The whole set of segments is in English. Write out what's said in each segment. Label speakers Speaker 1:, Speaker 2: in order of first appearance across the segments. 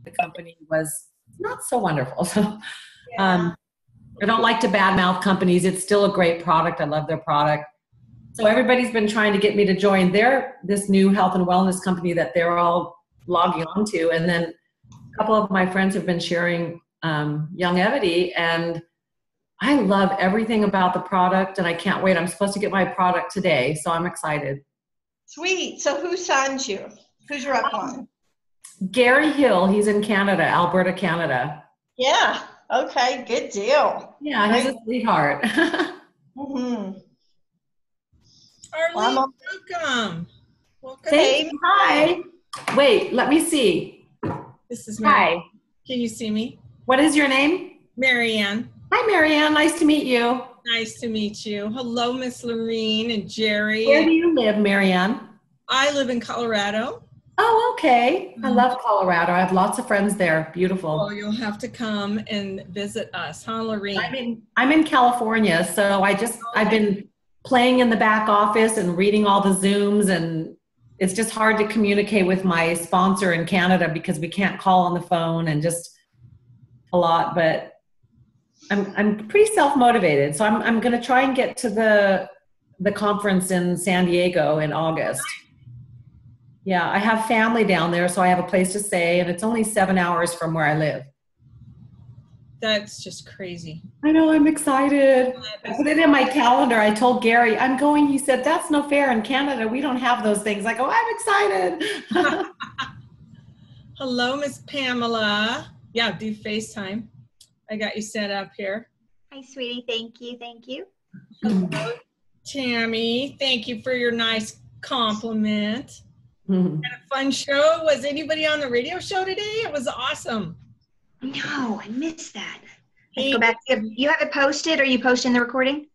Speaker 1: the company was not so wonderful. So
Speaker 2: Yeah.
Speaker 1: I don't like to badmouth companies. It's still a great product. I love their product. So everybody's been trying to get me to join this new health and wellness company that they're all logging onto. And then a couple of my friends have been sharing Youngevity, and I love everything about the product, and I can't wait. I'm supposed to get my product today, so I'm excited.
Speaker 2: Sweet. So who signed you? Who's your upline?
Speaker 1: Gary Hill, he's in Canada, Alberta, Canada.
Speaker 2: Yeah. Okay. Good deal.
Speaker 1: Yeah, he's a sweetheart.
Speaker 2: Mm-hmm.
Speaker 3: Arlene, welcome. Welcome.
Speaker 1: Thank you. Hi. Wait, let me see.
Speaker 3: This is Mary.
Speaker 1: Hi.
Speaker 3: Can you see me?
Speaker 1: What is your name?
Speaker 3: Marianne.
Speaker 1: Hi, Marianne. Nice to meet you.
Speaker 3: Nice to meet you. Hello, Miss Lorene and Jerry.
Speaker 1: Where do you live, Marianne?
Speaker 3: I live in Colorado.
Speaker 1: Oh, okay. I love Colorado. I have lots of friends there. Beautiful.
Speaker 3: Well, you'll have to come and visit us, huh, Lorene?
Speaker 1: I'm in California, so I've been playing in the back office and reading all the Zooms, and it's just hard to communicate with my sponsor in Canada because we can't call on the phone and just a lot, but I'm pretty self-motivated. So I'm going to try and get to the conference in San Diego in August. Yeah, I have family down there, so I have a place to stay, and it's only 7 hours from where I live.
Speaker 3: That's just crazy.
Speaker 1: I know, I'm excited. I put it in my calendar. I told Gary, I'm going. He said, that's no fair. In Canada, we don't have those things. I go, I'm excited.
Speaker 3: Hello, Miss Pamela. Yeah, do FaceTime. I got you set up here.
Speaker 4: Hi, sweetie. Thank you. Thank you.
Speaker 3: Hello, Tammy. Thank you for your nice compliment. Had a fun show. Was anybody on the radio show today? It was awesome.
Speaker 4: No, I missed that. Let's go back. You have it posted, or you posting the recording?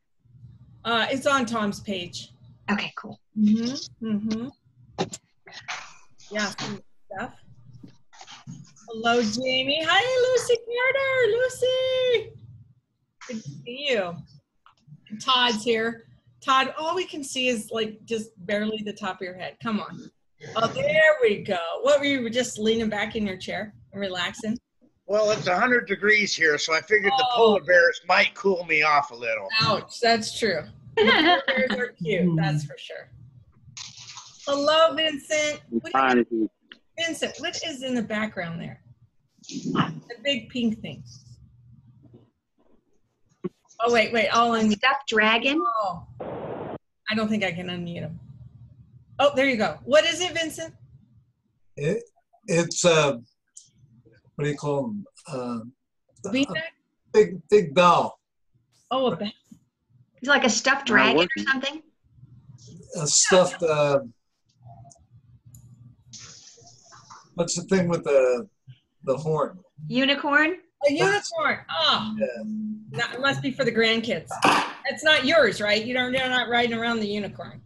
Speaker 3: It's on Tom's page.
Speaker 4: Okay, cool.
Speaker 3: Yeah, some stuff. Hello, Jamie. Hi, Lucy Carter. Lucy. Good to see you. And Todd's here. Todd, all we can see is like just barely the top of your head. Come on. Oh, there we go. What were you just leaning back in your chair and relaxing?
Speaker 5: Well, it's 100 degrees here, so I figured the polar bears might cool me off a little.
Speaker 3: Ouch, that's true. The polar bears are cute, that's for sure. Hello, Vincent. Vincent, what is in the background there? The big pink thing. Oh, wait, I'll unmute.
Speaker 4: Stuffed dragon?
Speaker 3: Oh, I don't think I can unmute him. Oh, there you go. What is it, Vincent?
Speaker 6: It's what do you call them? Big doll.
Speaker 3: Oh, a bag.
Speaker 4: Is it like a stuffed dragon or something?
Speaker 6: A stuffed. What's the thing with the horn?
Speaker 4: Unicorn?
Speaker 3: A unicorn. Oh, yeah. It must be for the grandkids. It's not yours, right? You're not riding around the unicorn.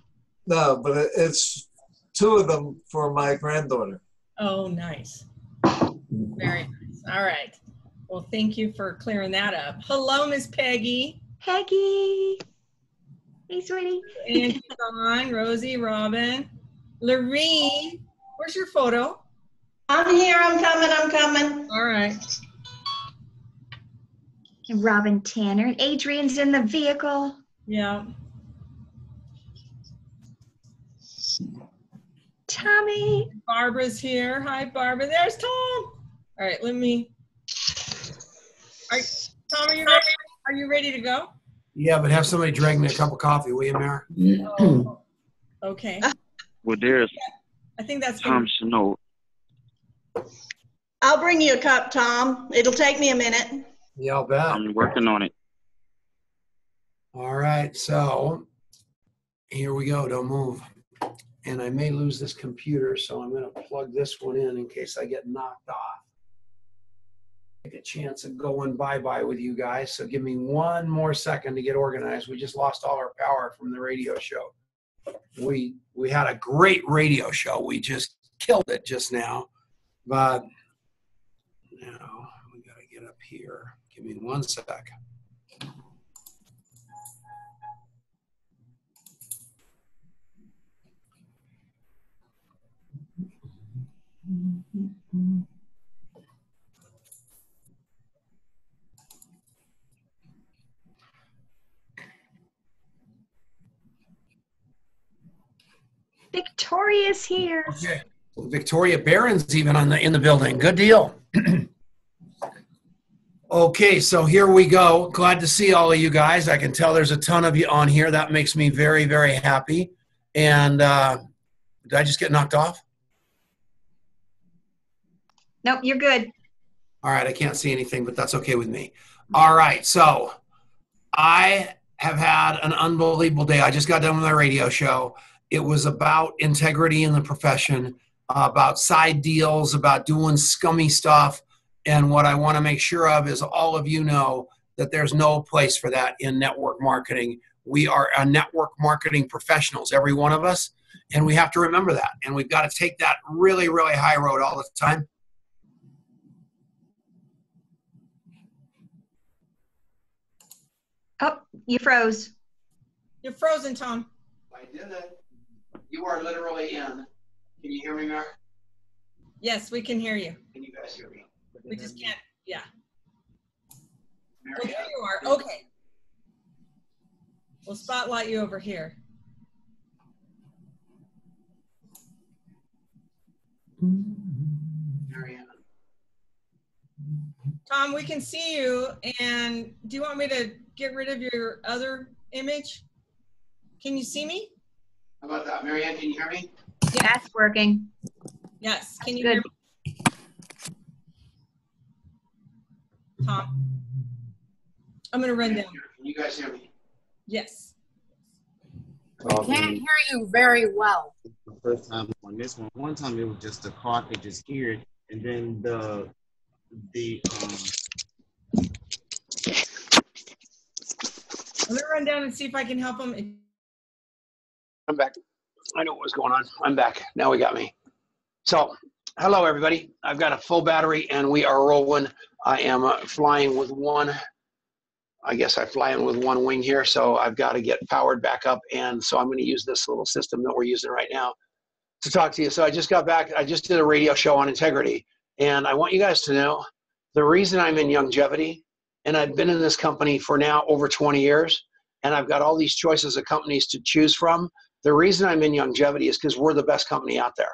Speaker 6: No, but it's two of them for my granddaughter.
Speaker 3: Oh, nice. Very nice. All right. Well, thank you for clearing that up. Hello, Miss Peggy.
Speaker 4: Peggy. Hey, sweetie.
Speaker 3: And Dawn, Rosie, Robin. Lorene, where's your photo?
Speaker 2: I'm here. I'm coming.
Speaker 3: All right.
Speaker 4: And Robin Tanner. Adrian's in the vehicle.
Speaker 3: Yeah.
Speaker 4: Tommy.
Speaker 3: Barbara's here. Hi, Barbara. There's Tom. All right, let me. All right, Tom, are you ready? Are you ready to go?
Speaker 7: Yeah, but have somebody drag me a cup of coffee, will you, Mary?
Speaker 3: Oh, okay.
Speaker 8: Well, there's
Speaker 3: I think that's
Speaker 8: Tom Snow.
Speaker 2: I'll bring you a cup, Tom. It'll take me a minute.
Speaker 7: Yeah, I'll bet.
Speaker 8: I'm working on it.
Speaker 7: All right, so here we go. Don't move. And I may lose this computer, so I'm going to plug this one in case I get knocked off. Take a chance of going bye-bye with you guys. So give me one more second to get organized. We just lost all our power from the radio show. We had a great radio show. We just killed it just now. But now we got to get up here. Give me one sec.
Speaker 4: Victoria's here.
Speaker 7: Okay. Victoria Barron's even in the building. Good deal. Okay, so here we go. Glad to see all of you guys. I can tell there's a ton of you on here. That makes me very, very happy. And did I just get knocked off?
Speaker 4: Nope, you're good.
Speaker 7: All right, I can't see anything, but that's okay with me. All right, so I have had an unbelievable day. I just got done with my radio show. It was about integrity in the profession, about side deals, about doing scummy stuff. And what I want to make sure of is all of you know that there's no place for that in network marketing. We are a network marketing professionals, every one of us, and we have to remember that. And we've got to take that really, really high road all the time.
Speaker 4: Oh, you froze.
Speaker 3: You're frozen, Tom.
Speaker 7: I did it. You are literally in. Can you hear me, Mary?
Speaker 3: Yes, we can hear you.
Speaker 7: Can you guys hear me?
Speaker 3: We just can't, yeah.
Speaker 7: Mary,
Speaker 3: Oh, there you are, okay. We'll spotlight you over here.
Speaker 7: Marianne.
Speaker 3: Tom, we can see you, and do you want me to get rid of your other image? Can you see me?
Speaker 7: How about that? Marianne, can you hear me?
Speaker 4: That's working.
Speaker 3: Yes, can you
Speaker 4: Good.
Speaker 3: hear me? Tom, I'm gonna run down.
Speaker 7: Can you guys hear me?
Speaker 3: Yes.
Speaker 9: We can't hear you very well.
Speaker 10: The first time on this one time it was just the cartridge here, and then the
Speaker 3: I'm gonna run down and see if I can help him.
Speaker 7: I'm back. I know what was going on. I'm back. Now we got me. So, hello everybody. I've got a full battery and we are rolling. I am flying with one. I guess I fly in with one wing here, so I've got to get powered back up. And so I'm going to use this little system that we're using right now to talk to you. So I just got back. I just did a radio show on integrity. And I want you guys to know the reason I'm in Youngevity, and I've been in this company for now over 20 years, and I've got all these choices of companies to choose from. The reason I'm in Youngevity is because we're the best company out there.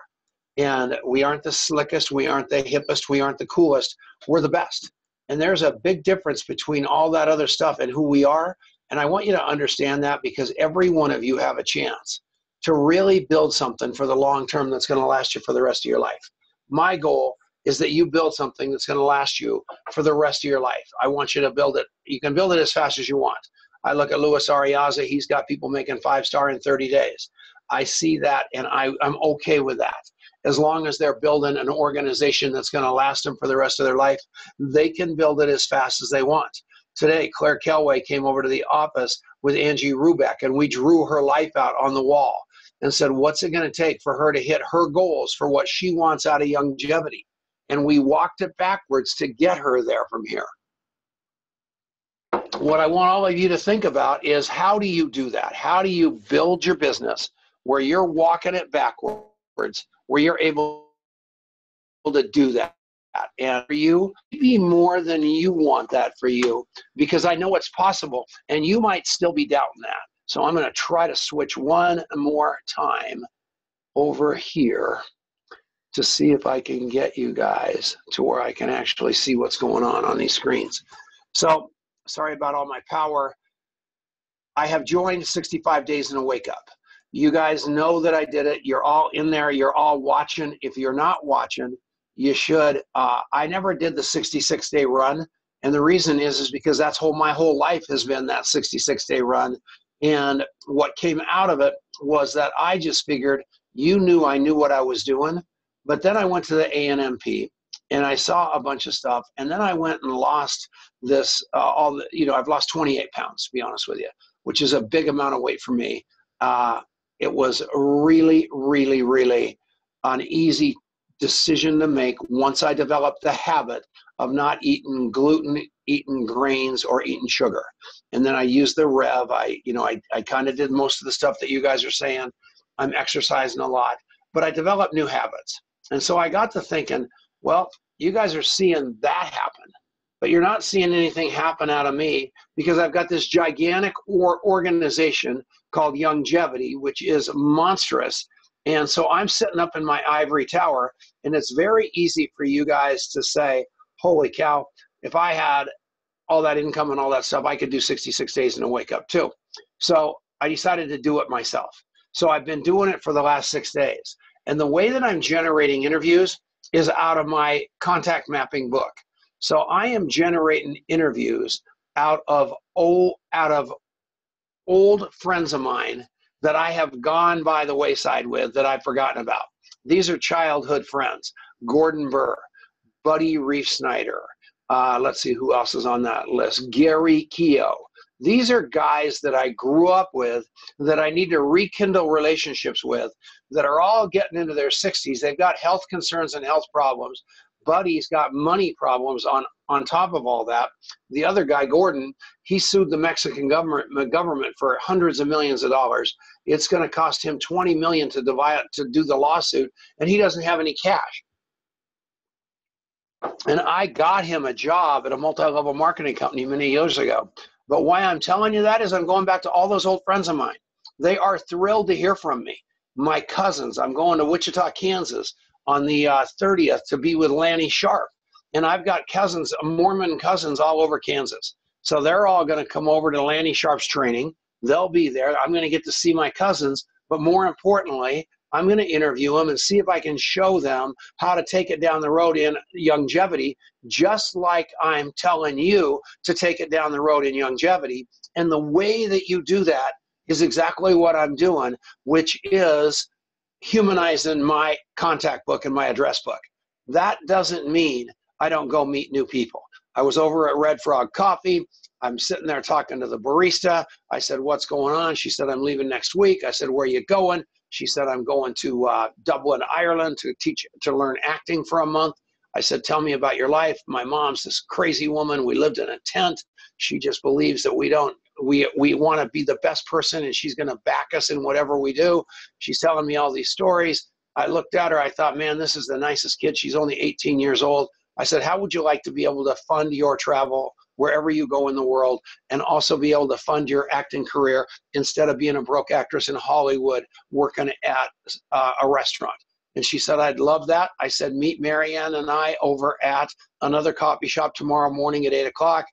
Speaker 7: And we aren't the slickest, we aren't the hippest, we aren't the coolest. We're the best. And there's a big difference between all that other stuff and who we are. And I want you to understand that, because every one of you have a chance to really build something for the long term that's going to last you for the rest of your life. My goal is that you build something that's going to last you for the rest of your life. I want you to build it. You can build it as fast as you want. I look at Luis Ariaza. He's got people making 5-star in 30 days. I see that, and I'm okay with that. As long as they're building an organization that's going to last them for the rest of their life, they can build it as fast as they want. Today, Claire Kelway came over to the office with Angie Rubeck, and we drew her life out on the wall and said, what's it going to take for her to hit her goals for what she wants out of Youngevity? And we walked it backwards to get her there from here. What I want all of you to think about is, how do you do that? How do you build your business where you're walking it backwards, where you're able to do that? And for you, maybe more than you want that for you, because I know it's possible, and you might still be doubting that. So I'm going to try to switch one more time over here to see if I can get you guys to where I can actually see what's going on these screens. So sorry about all my power. I have joined 65 Days in a Wake Up. You guys know that I did it. You're all in there. You're all watching. If you're not watching, you should. I never did the 66-day run. And the reason is because that's my whole life has been that 66-day run. And what came out of it was that I just figured I knew what I was doing. But then I went to the ANMP and I saw a bunch of stuff. And then I went and lost this, I've lost 28 pounds, to be honest with you, which is a big amount of weight for me. It was really, really, really an easy decision to make once I developed the habit of not eating gluten, eating grains, or eating sugar. And then I used the Rev. I kind of did most of the stuff that you guys are saying. I'm exercising a lot, but I developed new habits. And so I got to thinking, well, you guys are seeing that happen, but you're not seeing anything happen out of me, because I've got this gigantic organization called Youngevity, which is monstrous. And so I'm sitting up in my ivory tower, and it's very easy for you guys to say, holy cow, if I had all that income and all that stuff, I could do 66 days in a wake up too. So I decided to do it myself. So I've been doing it for the last 6 days. And the way that I'm generating interviews is out of my contact mapping book. So I am generating interviews out of old friends of mine that I have gone by the wayside with, that I've forgotten about. These are childhood friends. Gordon Burr, Buddy Reef Snyder. Let's see who else is on that list. Gary Keogh. These are guys that I grew up with, that I need to rekindle relationships with, that are all getting into their 60s. They've got health concerns and health problems. Buddy's got money problems on top of all that. The other guy, Gordon, he sued the Mexican government for hundreds of millions of dollars. It's going to cost him $20 million to do the lawsuit, and he doesn't have any cash. And I got him a job at a multi-level marketing company many years ago. But why I'm telling you that is I'm going back to all those old friends of mine. They are thrilled to hear from me. My cousins, I'm going to Wichita, Kansas on the 30th to be with Lanny Sharp. And I've got cousins, Mormon cousins all over Kansas. So they're all going to come over to Lanny Sharp's training. They'll be there. I'm going to get to see my cousins. But more importantly, I'm going to interview them and see if I can show them how to take it down the road in longevity, just like I'm telling you to take it down the road in longevity. And the way that you do that is exactly what I'm doing, which is humanizing my contact book and my address book. That doesn't mean I don't go meet new people. I was over at Red Frog Coffee. I'm sitting there talking to the barista. I said, what's going on? She said, I'm leaving next week. I said, where are you going? She said, I'm going to Dublin, Ireland to learn acting for a month. I said, tell me about your life. My mom's this crazy woman. We lived in a tent. She just believes that we want to be the best person, and she's going to back us in whatever we do. She's telling me all these stories. I looked at her. I thought, man, this is the nicest kid. She's only 18 years old. I said, how would you like to be able to fund your travel wherever you go in the world, and also be able to fund your acting career instead of being a broke actress in Hollywood working at a restaurant? And she said, I'd love that. I said, meet Marianne and I over at another coffee shop tomorrow morning at 8 o'clock.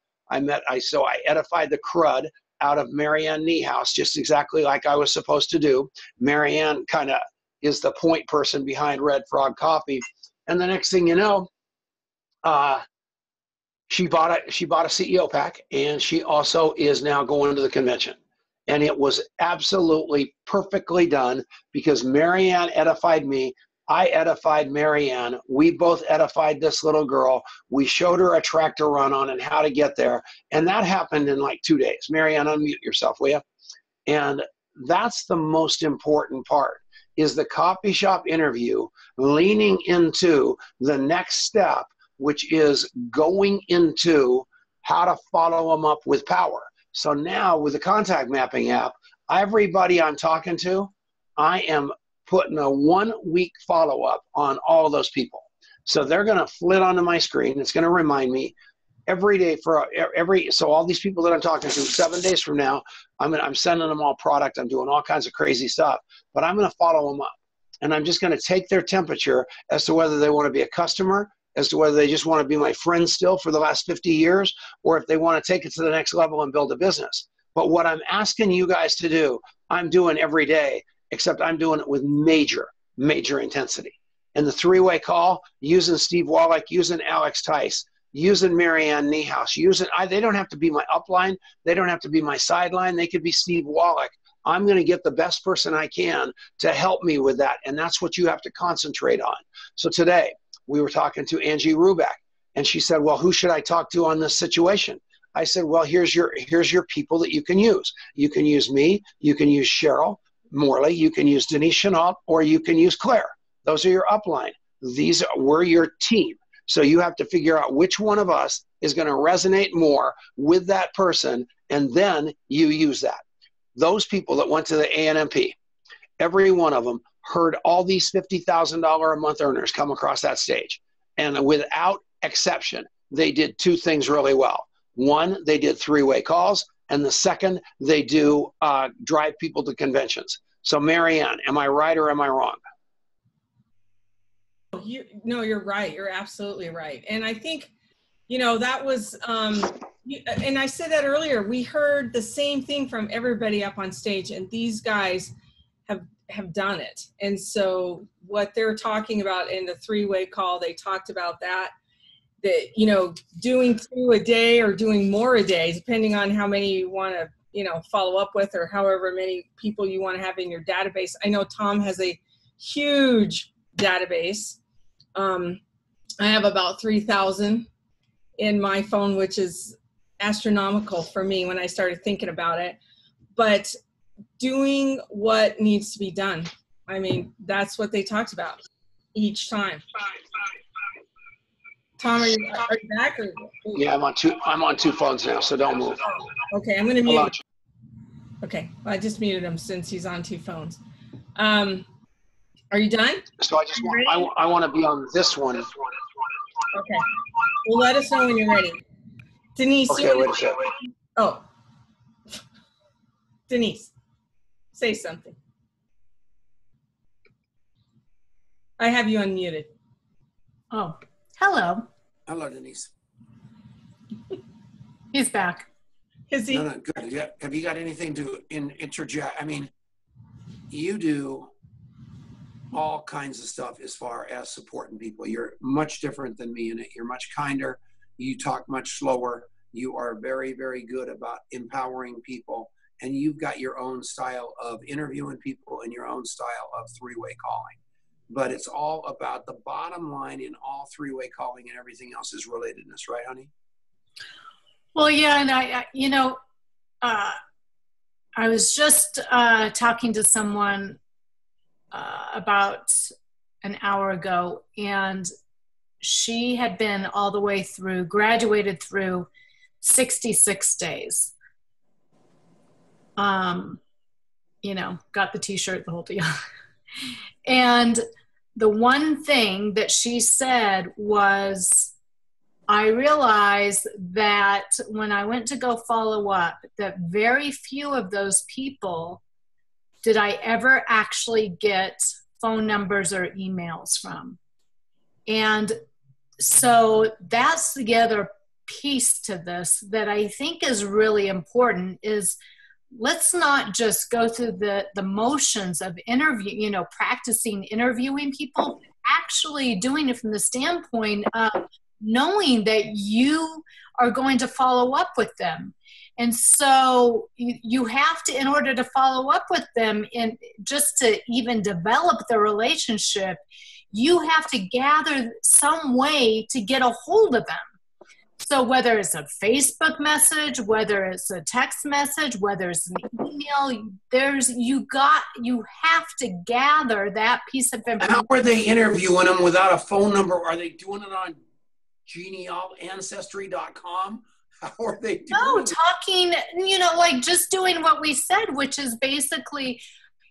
Speaker 7: So I edified the crud out of Marianne Niehaus, just exactly like I was supposed to do. Marianne kind of is the point person behind Red Frog Coffee. And the next thing you know, she bought a CEO pack, and she also is now going to the convention. And it was absolutely perfectly done because Marianne edified me. I edified Marianne. We both edified this little girl. We showed her a track to run on and how to get there. And that happened in like 2 days. Marianne, unmute yourself, will you? And that's the most important part, is the coffee shop interview leaning into the next step, which is going into how to follow them up with power. So now with the contact mapping app, everybody I'm talking to, I am putting a 1 week follow-up on all those people. So they're going to flit onto my screen. It's going to remind me every day so all these people that I'm talking to 7 days from now, I'm sending them all product. I'm doing all kinds of crazy stuff, but I'm going to follow them up. And I'm just going to take their temperature as to whether they want to be a customer, as to whether they just want to be my friend still for the last 50 years, or if they want to take it to the next level and build a business. But what I'm asking you guys to do, I'm doing every day, except I'm doing it with major, major intensity. And the three-way call, using Steve Wallach, using Alex Tice, using Marianne Niehaus, they don't have to be my upline. They don't have to be my sideline. They could be Steve Wallach. I'm going to get the best person I can to help me with that. And that's what you have to concentrate on. So today, we were talking to Angie Ruback, and she said, well, who should I talk to on this situation? I said, well, here's your people that you can use. You can use me. You can use Cheryl Morley. You can use Denise Chenault, or you can use Claire. Those are your upline. We're your team. So you have to figure out which one of us is going to resonate more with that person, and then you use that. Those people that went to the ANMP, every one of them heard all these $50,000 a month earners come across that stage. And without exception, they did two things really well. One, they did three-way calls. And the second, they do drive people to conventions. So Marianne, am I right or am I wrong?
Speaker 3: No, you're right. You're absolutely right. And I think, you know, that was, and I said that earlier, we heard the same thing from everybody up on stage, and these guys have done it. And so what they're talking about in the three-way call, they talked about that, you know, doing 2 a day or doing more a day, depending on how many you want to, you know, follow up with, or however many people you want to have in your database. I know Tom has a huge database. I have about 3,000 in my phone, which is astronomical for me when I started thinking about it. But doing what needs to be done. I mean, that's what they talked about each time. Tom, are you back? Or?
Speaker 7: Yeah, I'm on two phones now, so don't move.
Speaker 3: Okay, I'm going to mute. Okay, well, I just muted him since he's on 2 phones. Are you done?
Speaker 7: So I want to be on this one.
Speaker 3: Okay. Well, let us know when you're ready. Denise.
Speaker 7: Okay, wait a second.
Speaker 3: Oh. Denise, say something. I have you unmuted.
Speaker 9: Oh, hello.
Speaker 7: Hello, Denise.
Speaker 9: He's back.
Speaker 3: Is he?
Speaker 7: No, good. Yeah. Have you got anything to interject? I mean, you do all kinds of stuff as far as supporting people. You're much different than me in it. You're much kinder. You talk much slower. You are very, very good about empowering people. And you've got your own style of interviewing people and your own style of three-way calling. But it's all about the bottom line in all three-way calling, and everything else is relatedness, right, honey?
Speaker 9: Well, yeah, and I you know, I was just talking to someone about an hour ago, and she had been all the way through, graduated through 66 days. You know, got the t-shirt, the whole deal. And the one thing that she said was, I realized that when I went to go follow up, that very few of those people did I ever actually get phone numbers or emails from. And so that's the other piece to this that I think is really important is, let's not just go through the motions of interview, you know, practicing interviewing people, actually doing it from the standpoint of knowing that you are going to follow up with them. And so you have to, in order to follow up with them and just to even develop the relationship, you have to gather some way to get a hold of them. So whether it's a Facebook message, whether it's a text message, whether it's an email, you have to gather that piece of information.
Speaker 7: How are they interviewing them without a phone number? Are they doing it on genialancestry.com? How are they doing
Speaker 9: No, talking, you know, like just doing what we said, which is basically,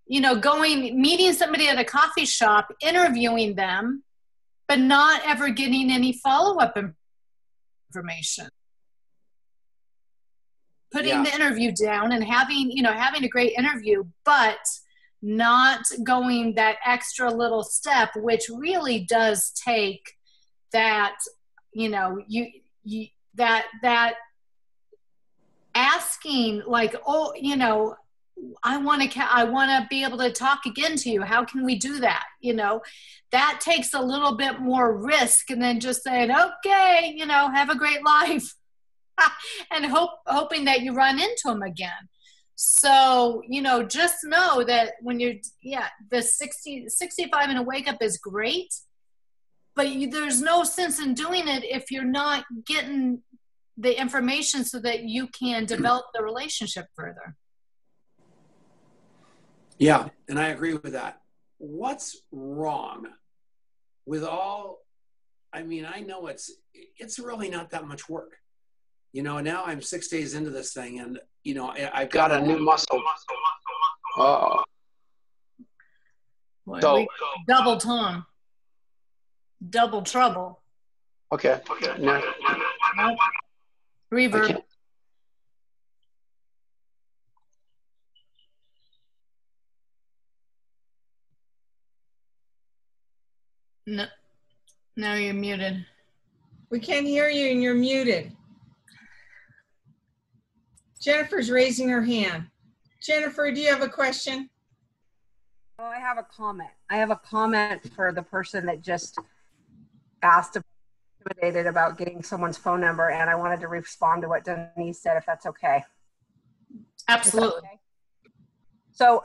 Speaker 9: you know, meeting somebody at a coffee shop, interviewing them, but not ever getting any follow-up information. Putting the interview down and having a great interview, but not going that extra little step, which really does take that, you know, that asking, like, oh, you know, I want to be able to talk again to you. How can we do that? You know, that takes a little bit more risk than just saying, okay, you know, have a great life and hoping that you run into them again. So, you know, just know that when you're, the 65 and a wake up is great, but there's no sense in doing it if you're not getting the information so that you can develop the relationship further.
Speaker 7: Yeah, and I agree with that. What's wrong with I mean, I know it's really not that much work. You know, now I'm 6 days into this thing, and, you know, I've got a new muscle.
Speaker 9: So, double Tom. Double trouble.
Speaker 7: Okay. No.
Speaker 9: Nope. Reverb. No, you're muted.
Speaker 3: We can't hear you and you're muted. Jennifer's raising her hand. Jennifer, do you have a question?
Speaker 11: Well, I have a comment. I have a comment for the person that just asked intimidated about getting someone's phone number, and I wanted to respond to what Denise said, if that's okay.
Speaker 9: Absolutely.
Speaker 11: Okay? So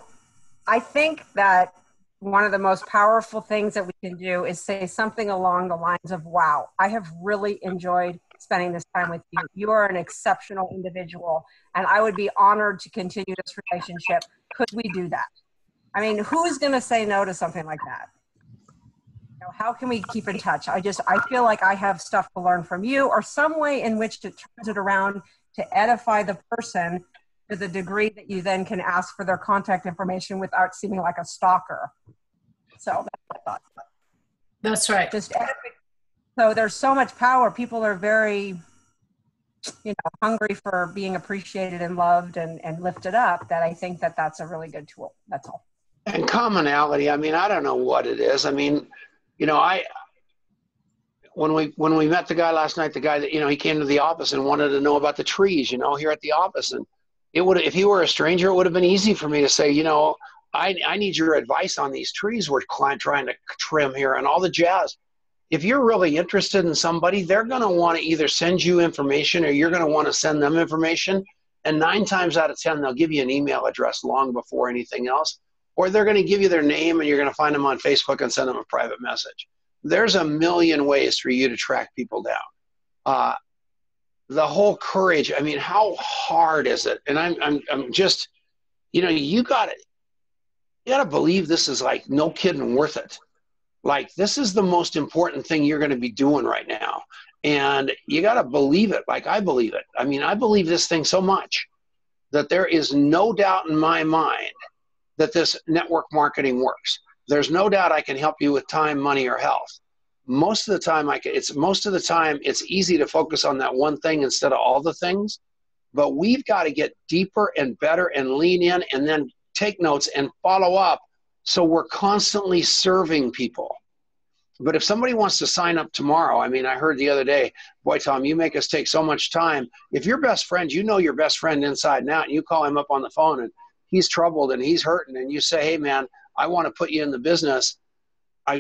Speaker 11: I think that one of the most powerful things that we can do is say something along the lines of, wow, I have really enjoyed spending this time with you. You are an exceptional individual, and I would be honored to continue this relationship. Could we do that? I mean, who's going to say no to something like that? You know, how can we keep in touch? I feel like I have stuff to learn from you, or some way in which to turn it around to edify the person to the degree that you then can ask for their contact information without seeming like a stalker. So that's what I thought.
Speaker 9: That's right.
Speaker 11: So there's so much power. People are very, hungry for being appreciated and loved and lifted up, that I think that that's a really good tool. That's all.
Speaker 7: And commonality, I mean, I don't know what it is. I mean, when we met the guy last night, the guy that, he came to the office and wanted to know about the trees, here at the office. And if he were a stranger, it would have been easy for me to say, I need your advice on these trees we're trying to trim here and all the jazz. If you're really interested in somebody, they're going to want to either send you information or you're going to want to send them information. And 9 times out of 10, they'll give you an email address long before anything else. Or they're going to give you their name and you're going to find them on Facebook and send them a private message. There's a million ways for you to track people down. The whole courage, I mean, how hard is it? And I'm just, you got to believe this is like no kidding worth it. Like, this is the most important thing you're going to be doing right now. And you got to believe it like I believe it. I mean, I believe this thing so much that there is no doubt in my mind that this network marketing works. There's no doubt I can help you with time, money, or health. Most of the time, it's easy to focus on that one thing instead of all the things. But we've got to get deeper and better and lean in and then take notes and follow up. So we're constantly serving people. But if somebody wants to sign up tomorrow, I mean, I heard the other day, boy, Tom, you make us take so much time. If your best friend, your best friend inside and out, and you call him up on the phone and he's troubled and he's hurting, and you say, hey, man, I want to put you in the business. I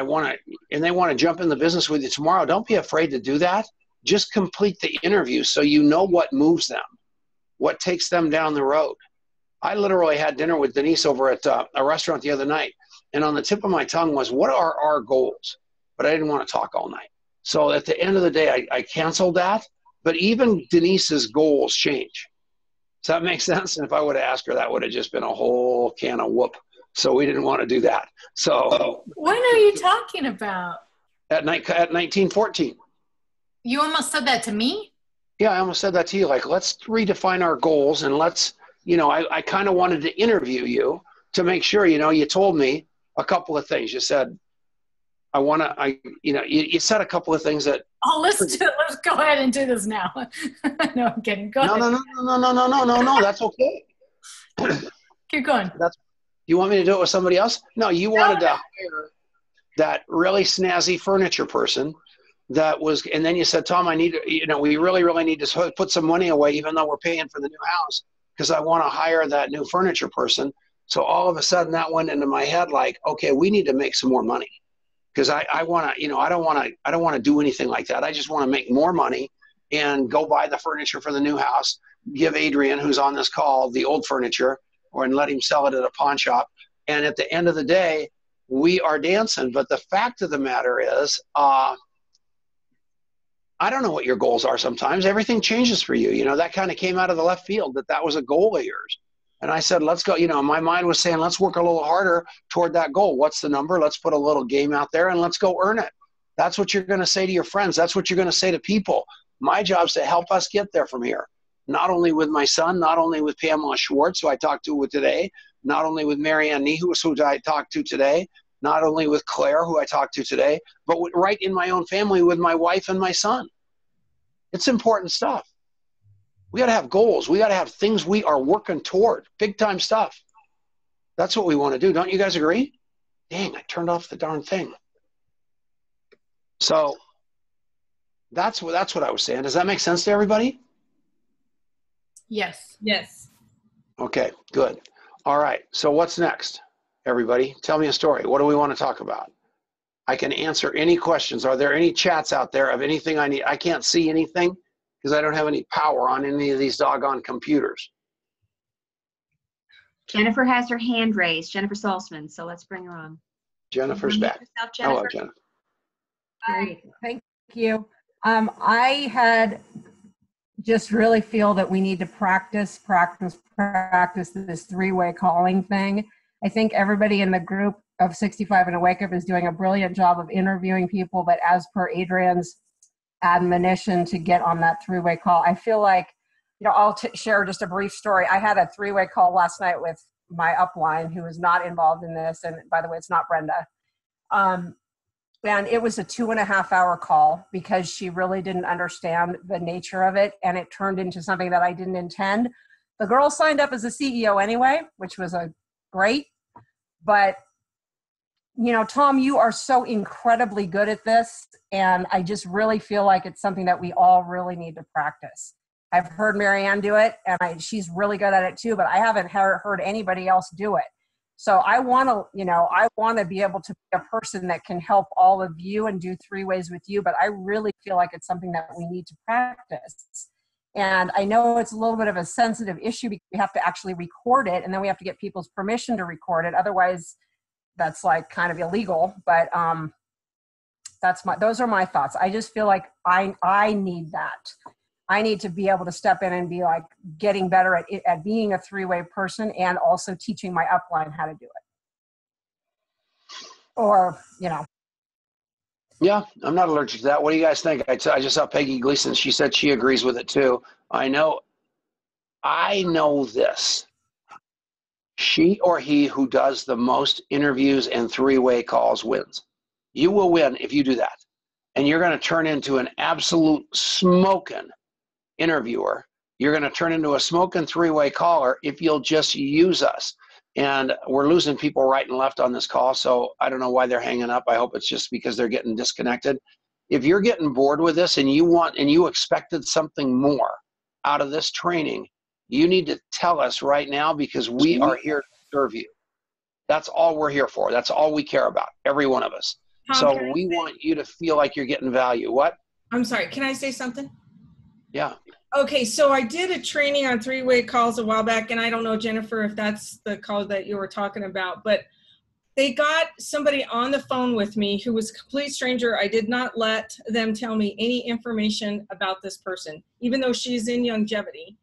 Speaker 7: want to, and they want to jump in the business with you tomorrow. Don't be afraid to do that. Just complete the interview so you know what moves them, what takes them down the road. I literally had dinner with Denise over at a restaurant the other night, and on the tip of my tongue was, what are our goals? But I didn't want to talk all night. So at the end of the day, I canceled that. But even Denise's goals change. Does that make sense? And if I would have asked her, that would have just been a whole can of whoop. So we didn't want to do that. So
Speaker 9: when are you talking about?
Speaker 7: At 1914.
Speaker 9: You almost said that to me?
Speaker 7: Yeah, I almost said that to you. Like, let's redefine our goals, and let's, I kind of wanted to interview you to make sure, you told me a couple of things. You said, you said a couple of things that.
Speaker 9: Oh, let's go ahead and do this now. No, I'm kidding. Go ahead.
Speaker 7: No, that's okay.
Speaker 9: Keep going.
Speaker 7: You want me to do it with somebody else? No, you wanted to hire that really snazzy furniture person and then you said, Tom, we really, really need to put some money away, even though we're paying for the new house, because I want to hire that new furniture person. So all of a sudden that went into my head like, okay, we need to make some more money. Because I want to, I don't want to do anything like that. I just want to make more money and go buy the furniture for the new house, give Adrian, who's on this call, the old furniture, and let him sell it at a pawn shop. And at the end of the day, we are dancing. But the fact of the matter is, I don't know what your goals are sometimes. Everything changes for you. That kind of came out of the left field, that was a goal of yours. And I said, let's go, my mind was saying, let's work a little harder toward that goal. What's the number? Let's put a little game out there and let's go earn it. That's what you're going to say to your friends. That's what you're going to say to people. My job is to help us get there from here. Not only with my son, not only with Pamela Schwartz, who I talked to today, not only with Marianne Nehus, who I talked to today, not only with Claire, who I talked to today, but right in my own family with my wife and my son. It's important stuff. We got to have goals. We got to have things we are working toward. Big time stuff. That's what we want to do. Don't you guys agree? Dang, I turned off the darn thing. So that's what I was saying. Does that make sense to everybody?
Speaker 9: Yes.
Speaker 3: Yes.
Speaker 7: Okay, good. All right. So what's next, everybody? Tell me a story. What do we want to talk about? I can answer any questions. Are there any chats out there of anything I need? I can't see anything because I don't have any power on any of these doggone computers.
Speaker 4: Jennifer has her hand raised, Jennifer Salzman, so let's bring her on.
Speaker 7: Jennifer's
Speaker 4: Unmute
Speaker 7: back.
Speaker 4: yourself,
Speaker 7: Hello,
Speaker 4: Jennifer.
Speaker 7: Jennifer.
Speaker 11: Hi, thank you. I had just really feel that we need to practice this three-way calling thing. I think everybody in the group of 65 and a Wake Up is doing a brilliant job of interviewing people, but as per Adrian's admonition to get on that three-way call, I feel like, I'll share just a brief story. I had a three-way call last night with my upline who is not involved in this, and by the way, it's not Brenda. And it was a 2.5 hour call because she really didn't understand the nature of it, and it turned into something that I didn't intend. The girl signed up as a CEO anyway, which was great. But, Tom, you are so incredibly good at this, and I just really feel like it's something that we all really need to practice. I've heard Marianne do it, and she's really good at it too, but I haven't heard anybody else do it. So I want to be able to be a person that can help all of you and do three ways with you, but I really feel like it's something that we need to practice. And I know it's a little bit of a sensitive issue because we have to actually record it, and then we have to get people's permission to record it. Otherwise, that's like kind of illegal. But those are my thoughts. I just feel like I need that. I need to be able to step in and be like getting better at being a three-way person and also teaching my upline how to do it. Or,
Speaker 7: Yeah, I'm not allergic to that. What do you guys think? I just saw Peggy Gleason. She said she agrees with it too. I know this. She or he who does the most interviews and three-way calls wins. You will win if you do that. And you're going to turn into an absolute smoking interviewer. You're going to turn into a smoking three-way caller if you'll just use us. And we're losing people right and left on this call, so I don't know why they're hanging up. I hope it's just because they're getting disconnected. If you're getting bored with this and you expected something more out of this training, you need to tell us right now, because we are here to serve you. That's all we're here for. That's all we care about, every one of us.
Speaker 3: Tom,
Speaker 7: so we want you to feel like you're getting value. What?
Speaker 3: I'm sorry, can I say something?
Speaker 7: Yeah.
Speaker 3: Okay, so I did a training on three-way calls a while back, and I don't know, Jennifer, if that's the call that you were talking about, but they got somebody on the phone with me who was a complete stranger. I did not let them tell me any information about this person, even though she's in longevity.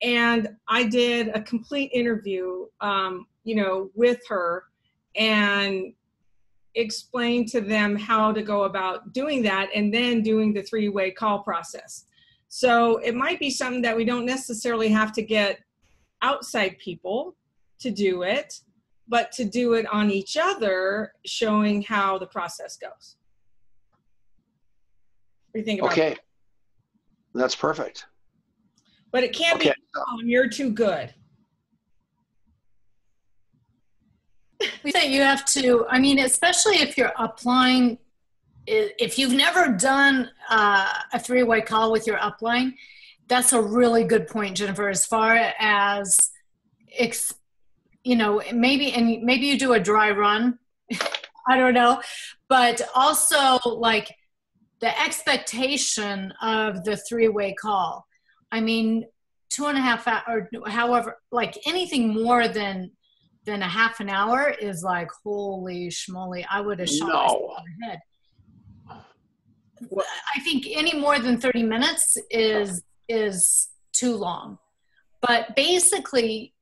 Speaker 3: And I did a complete interview, with her and explained to them how to go about doing that and then doing the three-way call process. So it might be something that we don't necessarily have to get outside people to do it, but to do it on each other, showing how the process goes. What do you think about that?
Speaker 7: Okay. That's perfect.
Speaker 3: But it can't be, oh, you're too good.
Speaker 9: We say you have to, especially if you're upline, if you've never done a three-way call with your upline, that's a really good point, Jennifer, as far as, maybe you do a dry run, I don't know, but also like the expectation of the three-way call. 2.5 hours, or however, like anything more than a half an hour is like, holy schmoly, I would have shot myself in the head. I think any more than 30 minutes is too long. But basically,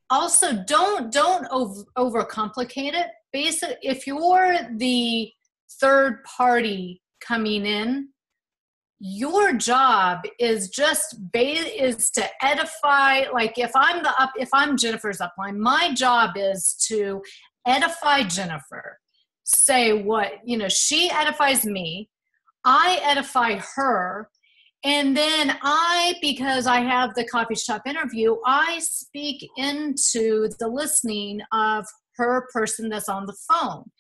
Speaker 9: also don't overcomplicate it. If you're the third party coming in, your job is to edify. Like if I'm Jennifer's upline, my job is to edify Jennifer. Say what, she edifies me, I edify her, and then because I have the coffee shop interview, I speak into the listening of her person that's on the phone.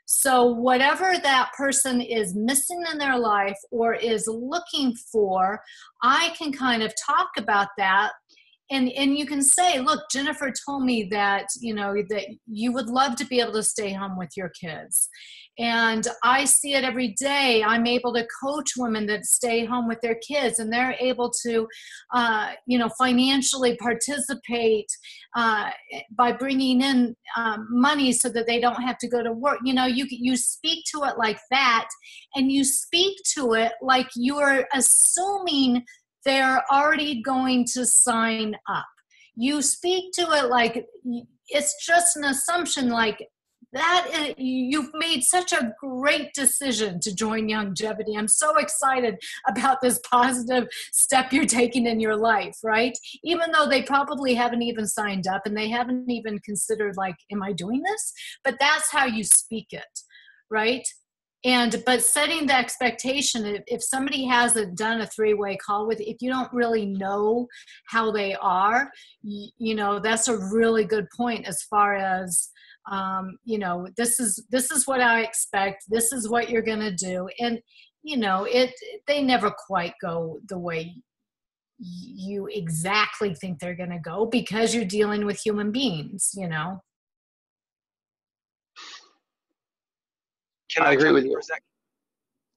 Speaker 9: So whatever that person is missing in their life or is looking for, I can kind of talk about that. And you can say, look, Jennifer told me that, you know, that you would love to be able to stay home with your kids. And I see it every day. I'm able to coach women that stay home with their kids, and they're able to, you know, financially participate by bringing in money so that they don't have to go to work. You know, you speak to it like that, and you speak to it like you're assuming they're already going to sign up. You speak to it like it's just an assumption, like that you've made such a great decision to join Youngevity. I'm so excited about this positive step you're taking in your life, right? Even though they probably haven't even signed up and they haven't even considered, like, am I doing this? But that's how you speak it, right? But setting the expectation, if somebody hasn't done a three-way call with, if you don't really know how they are, you know, that's a really good point as far as, you know, this is what I expect. This is what you're going to do. And, you know, they never quite go the way you exactly think they're going to go because you're dealing with human beings, you know.
Speaker 12: Can
Speaker 7: I agree with you.
Speaker 12: For a second?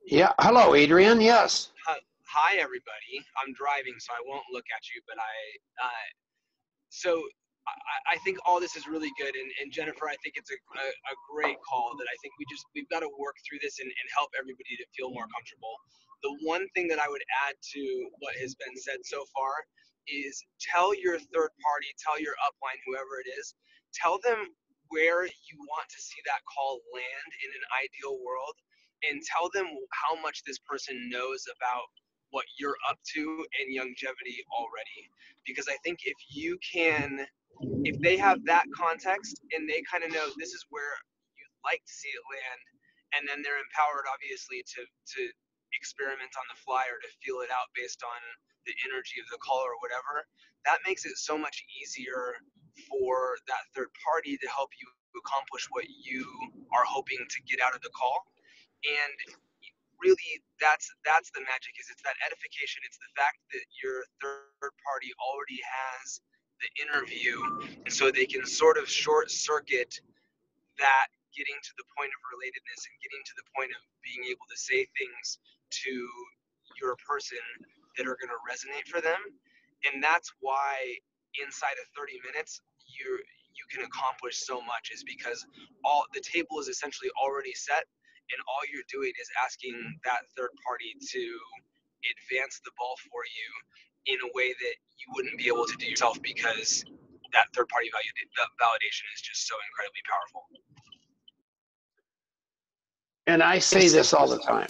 Speaker 7: Yeah. Hello, Adrian. Yes.
Speaker 12: Hi, everybody. I'm driving, so I won't look at you, but I think all this is really good, and Jennifer, I think it's a great call that I think we've got to work through this and help everybody to feel more comfortable. The one thing that I would add to what has been said so far is tell your third party, tell your upline, whoever it is, tell them where you want to see that call land in an ideal world, and tell them how much this person knows about what you're up to in Youngevity already. Because I think if they have that context and they kind of know this is where you'd like to see it land, and then they're empowered obviously to experiment on the fly or to feel it out based on the energy of the call or whatever, that makes it so much easier for that third party to help you accomplish what you are hoping to get out of the call. And really that's the magic, is it's that edification. It's the fact that your third party already has the interview, and so they can sort of short circuit that getting to the point of relatedness and getting to the point of being able to say things to your person that are going to resonate for them. And that's why inside of 30 minutes you can accomplish so much, is because all the table is essentially already set, and all you're doing is asking that third party to advance the ball for you in a way that you wouldn't be able to do yourself, because that third party validation is just so incredibly powerful.
Speaker 7: And I say this all the time.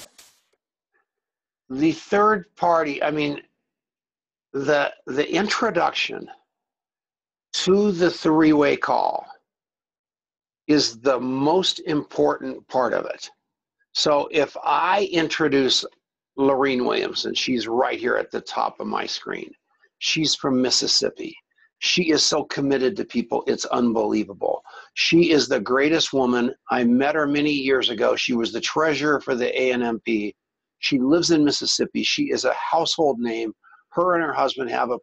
Speaker 7: The third party, I mean, the introduction to the three-way call is the most important part of it. So if I introduce Lorene Williamson, she's right here at the top of my screen. She's from Mississippi. She is so committed to people, it's unbelievable. She is the greatest woman. I met her many years ago. She was the treasurer for the ANMP. She lives in Mississippi. She is a household name. Her and her husband have a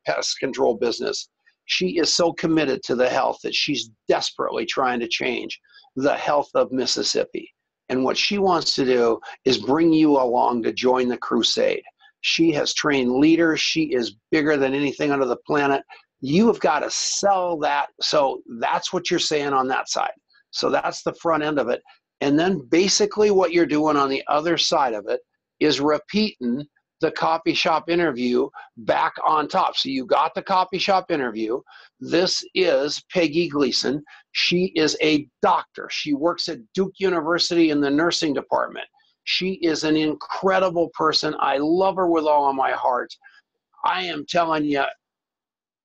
Speaker 7: pest control business. She is so committed to the health that she's desperately trying to change the health of Mississippi. And what she wants to do is bring you along to join the crusade. She has trained leaders. She is bigger than anything under the planet. You have got to sell that. So that's what you're saying on that side. So that's the front end of it. And then basically what you're doing on the other side of it is repeating the coffee shop interview back on top. So you got the coffee shop interview. This is Peggy Gleason. She is a doctor. She works at Duke University in the nursing department. She is an incredible person. I love her with all of my heart. I am telling you,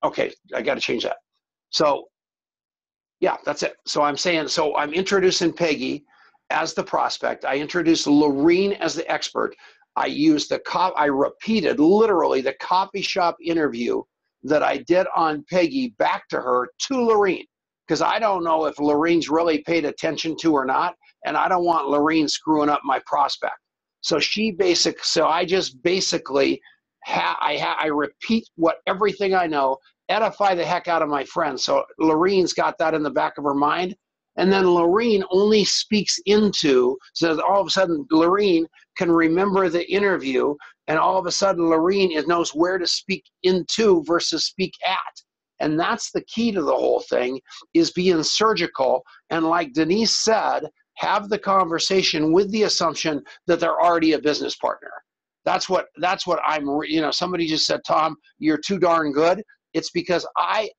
Speaker 7: okay, I got to change that. So yeah, that's it. So I'm saying, so I'm introducing Peggy as the prospect. I introduced Lorene as the expert. I repeated literally the coffee shop interview that I did on Peggy back to her, to Lorene. because I don't know if Lorene's really paid attention to or not, and I don't want Lorene screwing up my prospect. So I just basically, I repeat everything I know, edify the heck out of my friends. So Lorene's got that in the back of her mind. And then Lorene only speaks into, so that all of a sudden Lorene can remember the interview, and all of a sudden Lorene knows where to speak into versus speak at. And that's the key to the whole thing, is being surgical. And like Denise said, have the conversation with the assumption that they're already a business partner. That's what somebody just said, Tom, you're too darn good. It's because I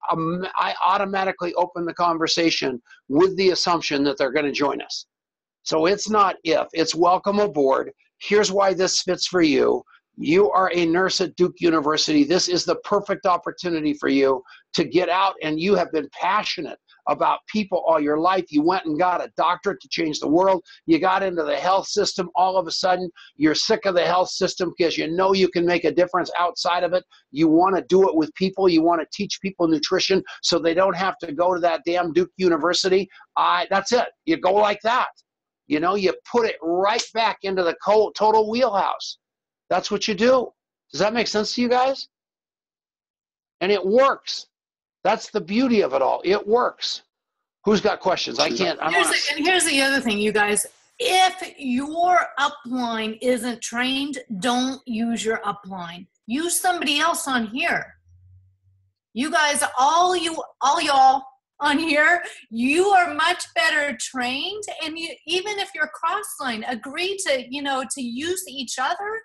Speaker 7: automatically open the conversation with the assumption that they're going to join us. So it's not if, it's welcome aboard. Here's why this fits for you. You are a nurse at Duke University. This is the perfect opportunity for you to get out, and you have been passionate about people all your life. You went and got a doctorate to change the world. You got into the health system. All of a sudden, you're sick of the health system because you know you can make a difference outside of it. You want to do it with people. You want to teach people nutrition so they don't have to go to that damn Duke University. That's it. You go like that. You put it right back into the total wheelhouse. That's what you do. Does that make sense to you guys? And it works. That's the beauty of it all. It works. Who's got questions? I can't.
Speaker 9: Here's the other thing, you guys. If your upline isn't trained, don't use your upline. Use somebody else on here. You guys, all y'all on here, you are much better trained. And even if you're cross-line, agree to use each other,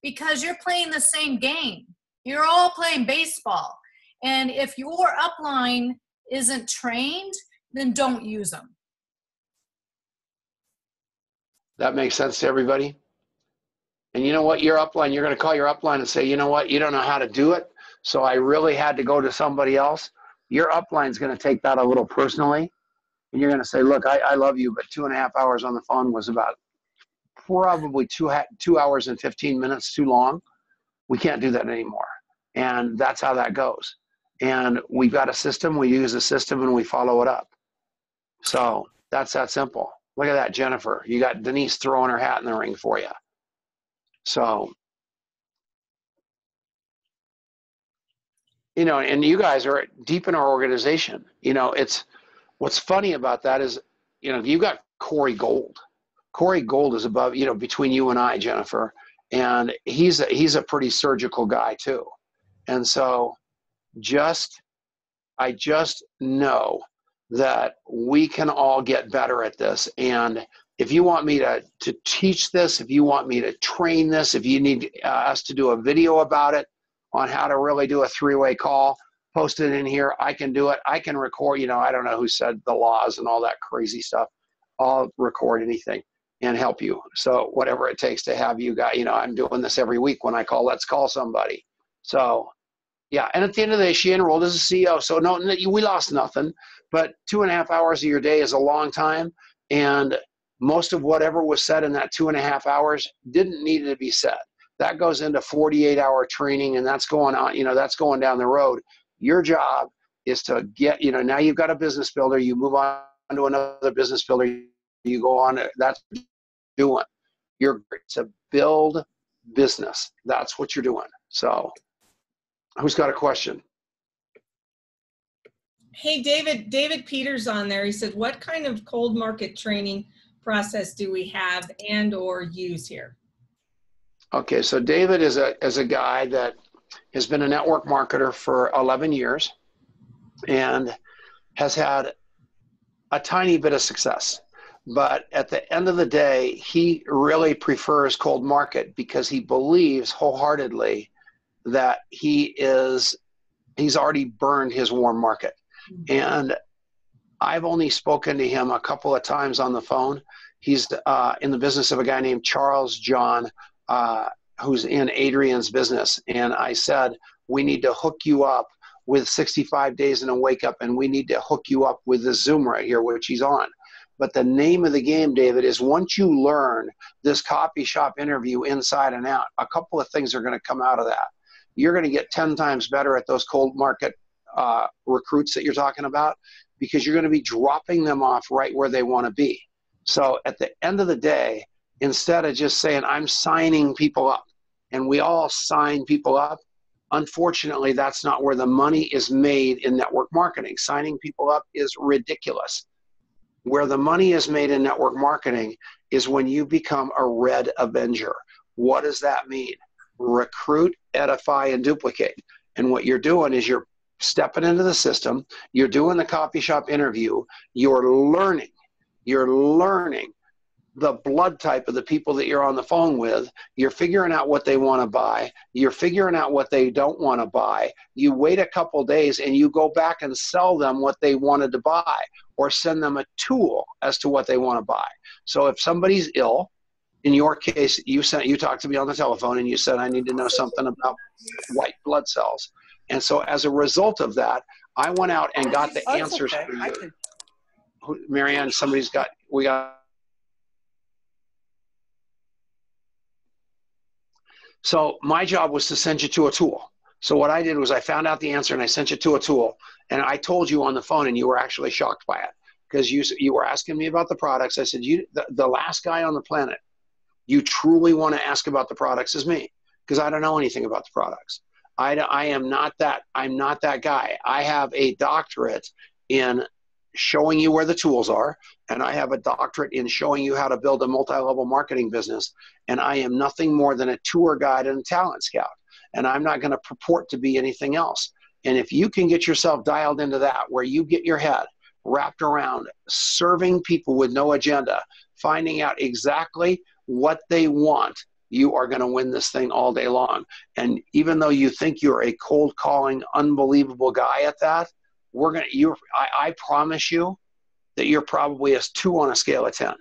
Speaker 9: because you're playing the same game. You're all playing baseball. And if your upline isn't trained, then don't use them.
Speaker 7: That makes sense to everybody. And you know what? Your upline, you're going to call your upline and say, you know what? You don't know how to do it, so I really had to go to somebody else. Your upline's going to take that a little personally. And you're going to say, look, I love you, but 2.5 hours on the phone was about probably 2 hours and 15 minutes too long. We can't do that anymore. And that's how that goes. And we've got a system, we use a system, and we follow it up. So that's that simple. Look at that, Jennifer. You got Denise throwing her hat in the ring for you. So, and you guys are deep in our organization. It's what's funny about that is, you got Corey Gold. Corey Gold is above, between you and I, Jennifer, and he's a pretty surgical guy too. And so I just know that we can all get better at this. And if you want me to teach this, if you want me to train this, if you need us to do a video about it on how to really do a 3-way call, post it in here. I can do it. I can record, I don't know who said the laws and all that crazy stuff. I'll record anything and help you. So whatever it takes to have you guys, I'm doing this every week when I call Let's Call Somebody. So yeah, and at the end of the day, she enrolled as a CEO. So no, we lost nothing, but 2.5 hours of your day is a long time. And most of whatever was said in that 2.5 hours didn't need to be said. That goes into 48-hour training, and that's going on, that's going down the road. Your job is to get, now you've got a business builder, you move on to another business builder, you go on, that's what you're doing. You're to build business. That's what you're doing. So who's got a question?
Speaker 3: Hey, David Peters on there. He said, what kind of cold market training process do we have and or use here?
Speaker 7: Okay, so David is a guy that has been a network marketer for 11 years and has had a tiny bit of success. But at the end of the day, he really prefers cold market because he believes wholeheartedly that he's already burned his warm market. And I've only spoken to him a couple of times on the phone. He's in the business of a guy named Charles John, who's in Adrian's business. And I said, we need to hook you up with 65 days in a wake up, and we need to hook you up with this Zoom right here, which he's on. But the name of the game, David, is once you learn this copy shop interview inside and out, a couple of things are going to come out of that. You're going to get 10 times better at those cold market recruits that you're talking about, because you're going to be dropping them off right where they want to be. So at the end of the day, instead of just saying, I'm signing people up, and we all sign people up, unfortunately, that's not where the money is made in network marketing. Signing people up is ridiculous. Where the money is made in network marketing is when you become a red avenger. What does that mean? Recruit, edify, and duplicate. And what you're doing is you're stepping into the system, you're doing the coffee shop interview, you're learning the blood type of the people that you're on the phone with. You're figuring out what they want to buy. You're figuring out what they don't want to buy. You wait a couple days and you go back and sell them what they wanted to buy, or send them a tool as to what they want to buy. So if somebody's ill, in your case, you talked to me on the telephone and you said, I need to know something about white blood cells. And so as a result of that, I went out and got the answers for you. Marianne, we got. So my job was to send you to a tool. So what I did was I found out the answer and I sent you to a tool. And I told you on the phone, and you were actually shocked by it, because you were asking me about the products. I said, the last guy on the planet you truly want to ask about the products is me, because I don't know anything about the products. I'm not that guy. I have a doctorate in showing you where the tools are, and I have a doctorate in showing you how to build a multi-level marketing business, and I am nothing more than a tour guide and a talent scout, and I'm not going to purport to be anything else. And if you can get yourself dialed into that, where you get your head wrapped around serving people with no agenda, finding out exactly what they want, you are going to win this thing all day long. And even though you think you're a cold calling, unbelievable guy at that, I promise you that you're probably a 2 on a scale of 10.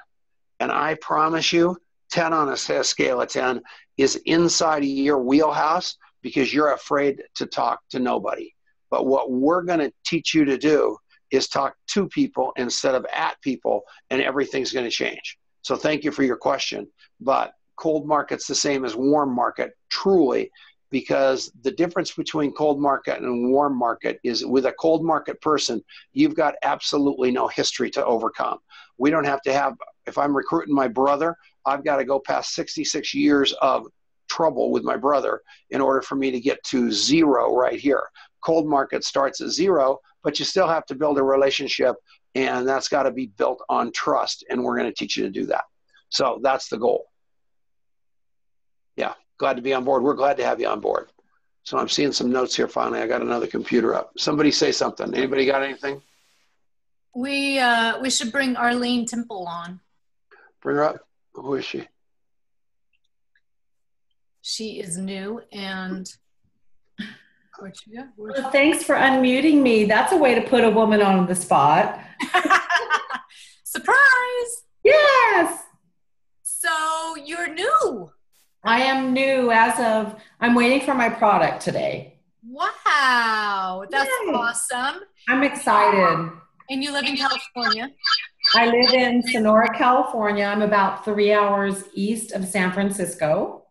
Speaker 7: And I promise you 10 on a scale of 10 is inside of your wheelhouse, because you're afraid to talk to nobody. But what we're going to teach you to do is talk to people instead of at people, and everything's going to change. So thank you for your question. But cold market's the same as warm market, truly, because the difference between cold market and warm market is, with a cold market person, you've got absolutely no history to overcome. We don't have to have, if I'm recruiting my brother, I've got to go past 66 years of trouble with my brother in order for me to get to 0 right here. Cold market starts at 0, but you still have to build a relationship, and that's got to be built on trust, and we're going to teach you to do that. So that's the goal. Yeah, glad to be on board. We're glad to have you on board. So I'm seeing some notes here finally. I got another computer up. Somebody say something. Anybody got anything?
Speaker 9: We should bring Arlene Temple on.
Speaker 7: Bring her up. Who is she?
Speaker 9: She is new, and
Speaker 1: well, thanks for unmuting me. That's a way to put a woman on the spot.
Speaker 9: Surprise!
Speaker 1: Yes!
Speaker 9: So you're new.
Speaker 1: I am new I'm waiting for my product today.
Speaker 9: Wow, that's awesome.
Speaker 1: I'm excited.
Speaker 9: And you live in California?
Speaker 1: I live in Sonora, California. I'm about 3 hours east of San Francisco.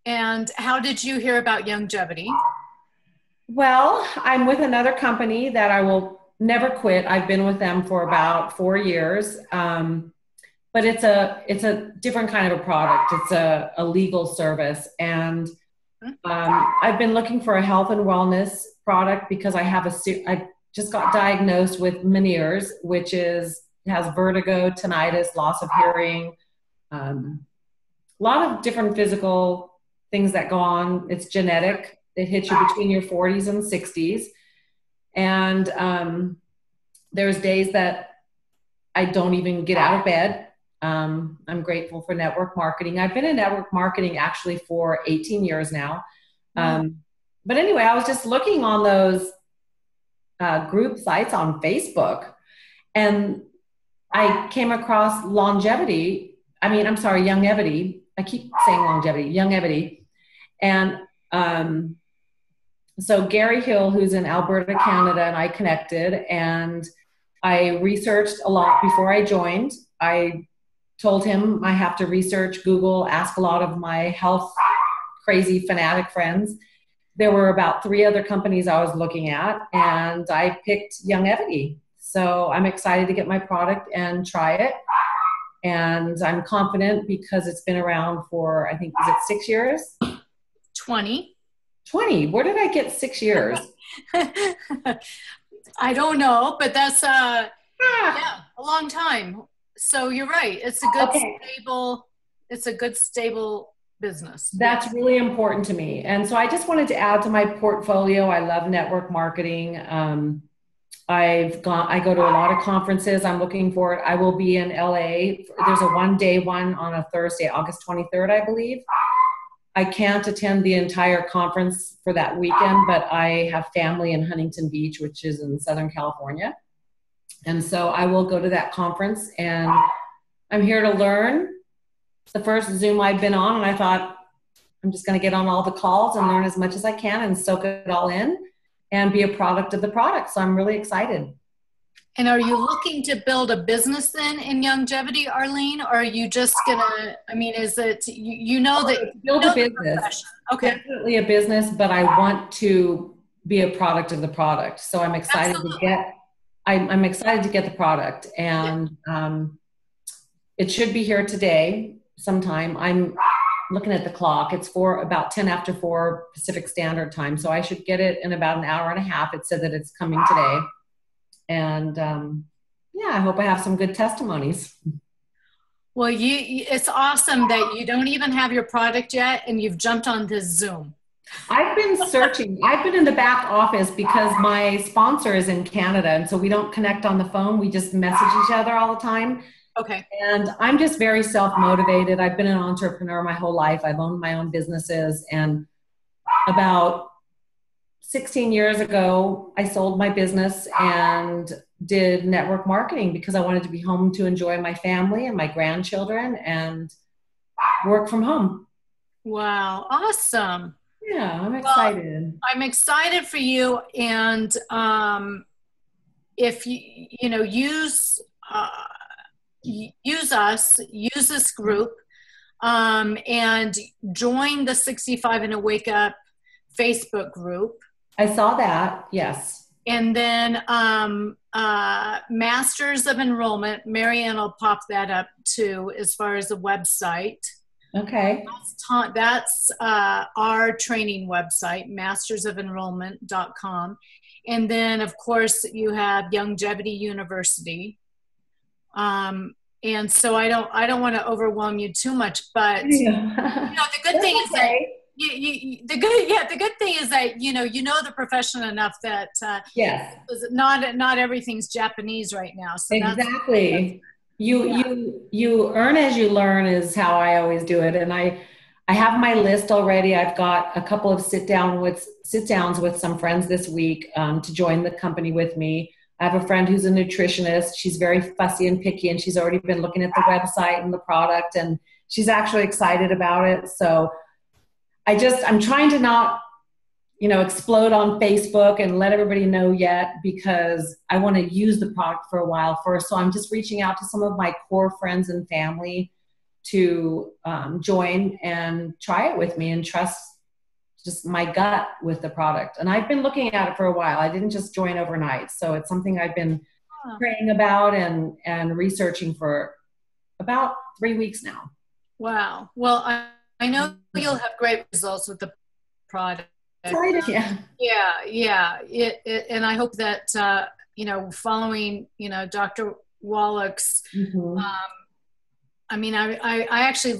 Speaker 9: And how did you hear about Youngevity?
Speaker 1: Well, I'm with another company that I will never quit. I've been with them for about 4 years. But it's a different kind of a product. It's a legal service. And I've been looking for a health and wellness product because I just got diagnosed with Meniere's, which has vertigo, tinnitus, loss of hearing, a lot of different physical things that go on. It's genetic. It hits you between your 40s and 60s. And there's days that I don't even get out of bed. I'm grateful for network marketing. I've been in network marketing actually for 18 years now. But anyway, I was just looking on those group sites on Facebook, and I came across Youngevity. I keep saying longevity, Youngevity. And so Gary Hill, who's in Alberta, Canada, and I connected, and I researched a lot before I joined. I told him I have to research, Google, ask a lot of my health crazy fanatic friends. there were about 3 other companies I was looking at, and I picked Youngevity. So I'm excited to get my product and try it. And I'm confident because it's been around for, I think, is it 6 years?
Speaker 9: 20.
Speaker 1: 20. Where did I get 6 years?
Speaker 9: I don't know, but that's a long time. So you're right. It's a good stable business.
Speaker 1: That's really important to me. And so I just wanted to add to my portfolio. I love network marketing. I go to a lot of conferences. I'm looking for it. I will be in LA. There's a one-day one on a Thursday, August 23rd, I believe. I can't attend the entire conference for that weekend, but I have family in Huntington Beach, which is in Southern California. And so I will go to that conference, and I'm here to learn. It's the first Zoom I've been on, and I thought I'm just going to get on all the calls and learn as much as I can and soak it all in and be a product of the product. So I'm really excited.
Speaker 9: And are you looking to build a business then in Youngevity, Arlene? Or are you just gonna, I mean, is it,
Speaker 1: build a business.
Speaker 9: Okay.
Speaker 1: Definitely a business, but I want to be a product of the product. So I'm excited I'm excited to get the product, and it should be here today sometime. I'm looking at the clock. It's about 10 after 4 Pacific Standard Time. So I should get it in about an hour and a half. It said that it's coming today. And I hope I have some good testimonies.
Speaker 9: Well, it's awesome that you don't even have your product yet and you've jumped on this Zoom.
Speaker 1: I've been searching. I've been in the back office because my sponsor is in Canada. And so we don't connect on the phone. We just message each other all the time.
Speaker 9: Okay.
Speaker 1: And I'm just very self-motivated. I've been an entrepreneur my whole life. I've owned my own businesses. And about 16 years ago, I sold my business and did network marketing because I wanted to be home to enjoy my family and my grandchildren and work from home.
Speaker 9: Wow. Awesome.
Speaker 1: Yeah, I'm excited.
Speaker 9: Well, I'm excited for you. And if use us, use this group, and join the 65 and a Wake Up Facebook group.
Speaker 1: I saw that, yes.
Speaker 9: And then Masters of Enrollment, Marianne will pop that up too as far as the website.
Speaker 1: Okay.
Speaker 9: That's our training website, mastersofenrollment.com. And then, of course, you have Youngevity University. And so I don't want to overwhelm you too much, but the good thing is that the good thing is that the profession enough that
Speaker 1: yes,
Speaker 9: not everything's Japanese right now. So
Speaker 1: exactly. You earn as you learn is how I always do it. And I have my list already. I've got a couple of sit downs with some friends this week to join the company with me. I have a friend who's a nutritionist. She's very fussy and picky, and she's already been looking at the website and the product, and she's actually excited about it. So I'm trying to not, explode on Facebook and let everybody know yet, because I want to use the product for a while first. So I'm just reaching out to some of my core friends and family to join and try it with me and trust just my gut with the product. And I've been looking at it for a while. I didn't just join overnight. So it's something I've been praying about and researching for about 3 weeks now.
Speaker 9: Wow. Well, I know you'll have great results with the product.
Speaker 1: Yeah.
Speaker 9: Yeah. And I hope that, following, Dr. Wallach's, I actually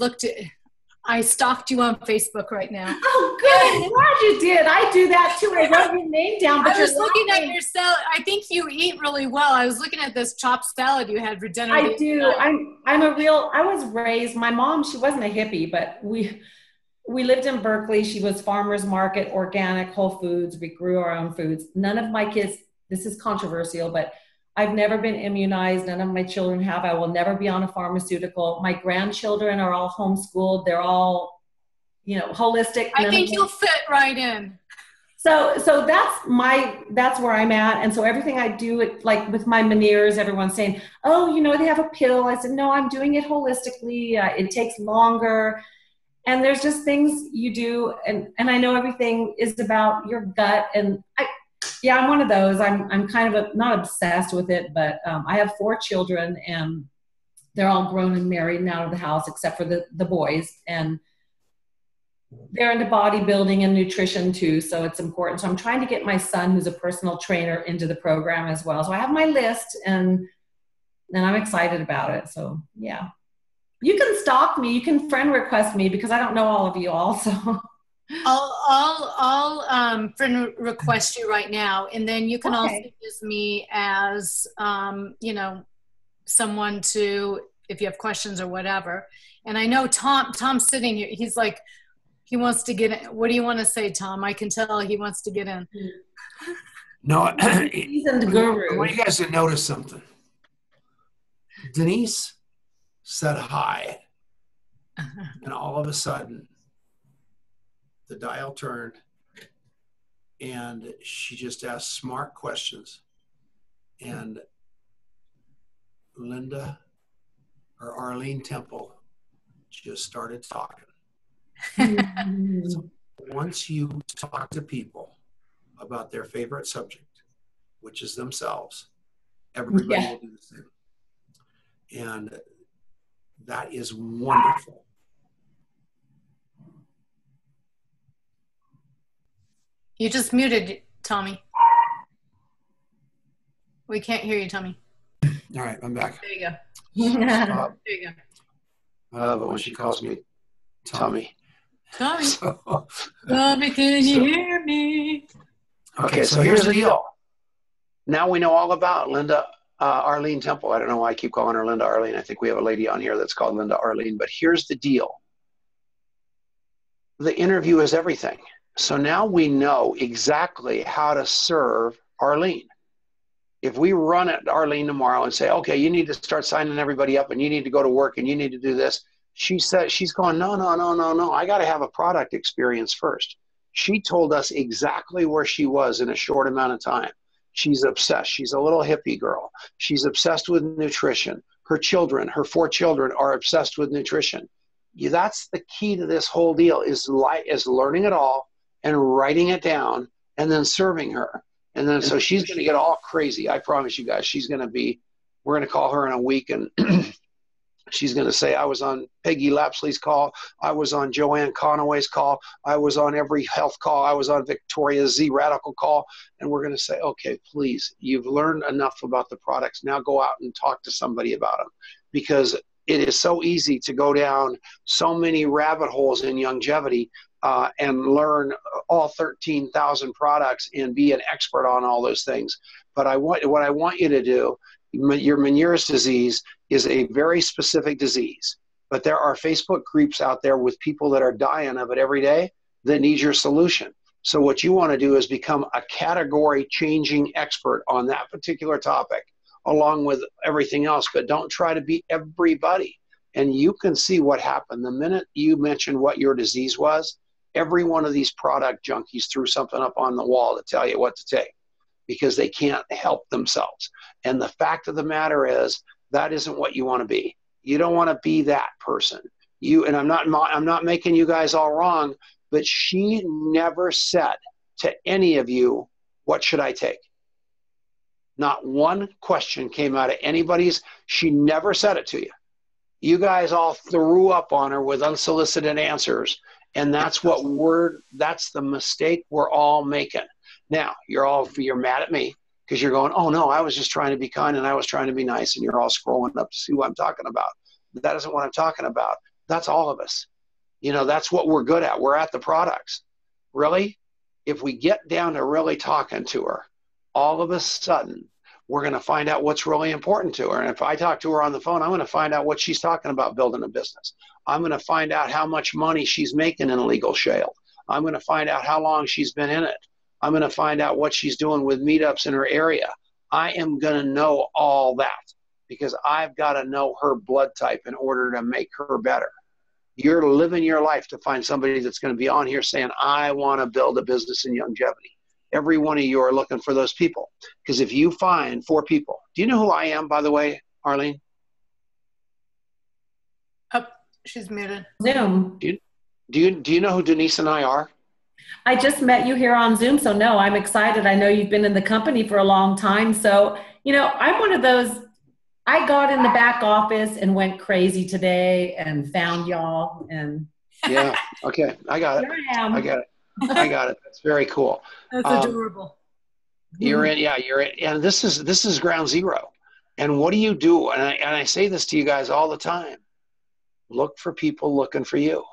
Speaker 9: I stalked you on Facebook right now.
Speaker 1: Oh, good. I'm glad you did. I do that too. I wrote your name down. But
Speaker 9: I was looking at your salad. I think you eat really well. I was looking at this chopped salad you had for dinner.
Speaker 1: I do. I was raised, my mom, she wasn't a hippie, but we lived in Berkeley. She was farmer's market, organic, Whole Foods. We grew our own foods. None of my kids, this is controversial, but I've never been immunized. None of my children have. I will never be on a pharmaceutical. My grandchildren are all homeschooled. They're all, holistic.
Speaker 9: I think you'll fit right in.
Speaker 1: So that's where I'm at. And so everything I do, like with my Meniere's, everyone's saying, oh, they have a pill. I said, no, I'm doing it holistically. It takes longer. And there's just things you do, and I know everything is about your gut. And I'm one of those. I'm kind of not obsessed with it, but I have 4 children, and they're all grown and married and out of the house, except for the boys. And they're into bodybuilding and nutrition too, so it's important. So I'm trying to get my son, who's a personal trainer, into the program as well. So I have my list, and I'm excited about it. So yeah, you can stalk me, you can friend request me, because I don't know all of you also.
Speaker 9: I'll friend request you right now, and then you can also use me as someone to, if you have questions or whatever. And I know Tom's sitting here. He's like, he wants to get in. What do you want to say, Tom? I can tell he wants to get in.
Speaker 7: No,
Speaker 1: he's in the guru.
Speaker 7: I want you guys to notice something. Denise said hi, and all of a sudden, the dial turned, and she just asked smart questions. And Linda or Arlene Temple just started talking. So once you talk to people about their favorite subject, which is themselves, everybody will do the same. And that is wonderful.
Speaker 9: You just muted, Tommy. We can't hear you, Tommy.
Speaker 7: All right, I'm back.
Speaker 9: There you go.
Speaker 7: Stop.
Speaker 9: There you go.
Speaker 7: But when she calls me Tommy.
Speaker 9: Tommy.
Speaker 7: So,
Speaker 9: Tommy, can you hear me?
Speaker 7: Okay, so here's the deal. Now we know all about Linda Arlene Temple. I don't know why I keep calling her Linda Arlene. I think we have a lady on here that's called Linda Arlene. But here's the deal. The interview is everything. So now we know exactly how to serve Arlene. If we run at Arlene tomorrow and say, okay, you need to start signing everybody up, and you need to go to work, and you need to do this, she said, she's going, no. I got to have a product experience first. She told us exactly where she was in a short amount of time. She's obsessed. She's a little hippie girl. She's obsessed with nutrition. Her children, her 4 children, are obsessed with nutrition. That's the key to this whole deal, is learning it all and writing it down and then serving her. And then so she's going to get all crazy. I promise you guys, we're going to call her in a week, and she's going to say, I was on Peggy Lapsley's call. I was on Joanne Conaway's call. I was on every health call. I was on Victoria Z Radical call. And we're going to say, okay, please, you've learned enough about the products. Now go out and talk to somebody about them, because it is so easy to go down so many rabbit holes in longevity and learn all 13,000 products and be an expert on all those things. But what I want you to do, your Meniere's disease is a very specific disease, but there are Facebook groups out there with people that are dying of it every day that need your solution. So what you want to do is become a category changing expert on that particular topic, along with everything else, but don't try to be everybody. And you can see what happened. The minute you mentioned what your disease was, every one of these product junkies threw something up on the wall to tell you what to take, because they can't help themselves. And the fact of the matter is, that isn't what you want to be. You don't want to be that person. And I'm not making you guys all wrong, but she never said to any of you, what should I take? Not one question came out of anybody's. She never said it to you. You guys all threw up on her with unsolicited answers. And that's that's the mistake we're all making. Now, you're mad at me because you're going, oh no, I was just trying to be kind and I was trying to be nice, and you're all scrolling up to see what I'm talking about. But that isn't what I'm talking about. That's all of us. That's what we're good at. We're at the products. Really, if we get down to really talking to her, all of a sudden, we're going to find out what's really important to her. And if I talk to her on the phone, I'm going to find out what she's talking about building a business. I'm going to find out how much money she's making in illegal shale. I'm going to find out how long she's been in it. I'm going to find out what she's doing with meetups in her area. I am going to know all that, because I've got to know her blood type in order to make her better. You're living your life to find somebody that's going to be on here saying, I want to build a business in longevity. Every one of you are looking for those people. Because if you find 4 people, do you know who I am, by the way, Arlene?
Speaker 9: Oh, she's muted.
Speaker 1: Zoom.
Speaker 7: Do you know who Denise and I are?
Speaker 1: I just met you here on Zoom, so no, I'm excited. I know you've been in the company for a long time. So, I'm one of those, I got in the back office and went crazy today and found y'all. And
Speaker 7: yeah, okay, I got it.
Speaker 1: Here I am.
Speaker 7: I got it. I got it. That's very cool.
Speaker 9: That's adorable.
Speaker 7: You're in, and this is ground zero. And what do you do? And I say this to you guys all the time. Look for people looking for you.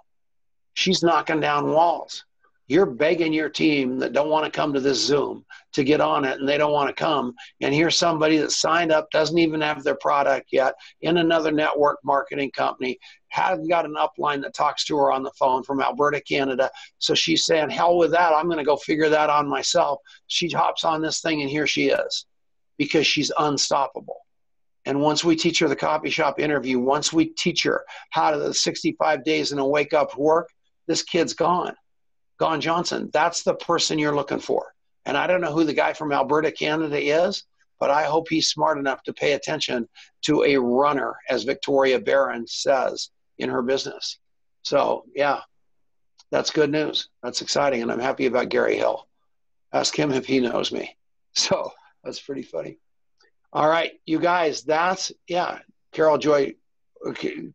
Speaker 7: She's knocking down walls. You're begging your team that don't want to come to this Zoom to get on it, and they don't want to come. And here's somebody that signed up, doesn't even have their product yet, in another network marketing company, hasn't got an upline that talks to her on the phone from Alberta, Canada. So she's saying, hell with that. I'm going to go figure that on myself. She hops on this thing, and here she is, because she's unstoppable. And once we teach her the copy shop interview, once we teach her how to the 65 days in a wake up work, this kid's gone. Gone Johnson. That's the person you're looking for. And I don't know who the guy from Alberta, Canada is, but I hope he's smart enough to pay attention to a runner, as Victoria Barron says in her business. So, yeah, that's good news. That's exciting. And I'm happy about Gary Hill. Ask him if he knows me. So that's pretty funny. All right, you guys, Carol Joy. Okay,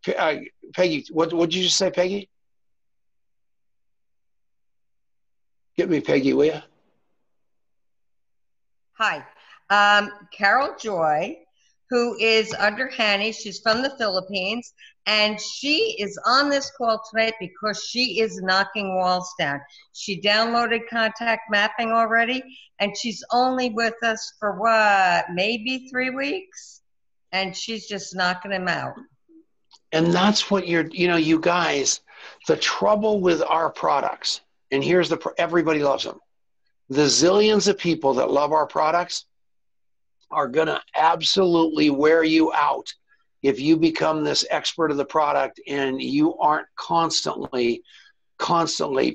Speaker 7: Peggy, what did you just say, Peggy? Get me Peggy, will you?
Speaker 13: Hi. Carol Joy, who is under Hanny. She's from the Philippines, and she is on this call tonight because she is knocking walls down. She downloaded contact mapping already, and she's only with us for what, maybe 3 weeks? And she's just knocking them out.
Speaker 7: And that's what you guys, the trouble with our products, and here's everybody loves them. The zillions of people that love our products are going to absolutely wear you out if you become this expert of the product and you aren't constantly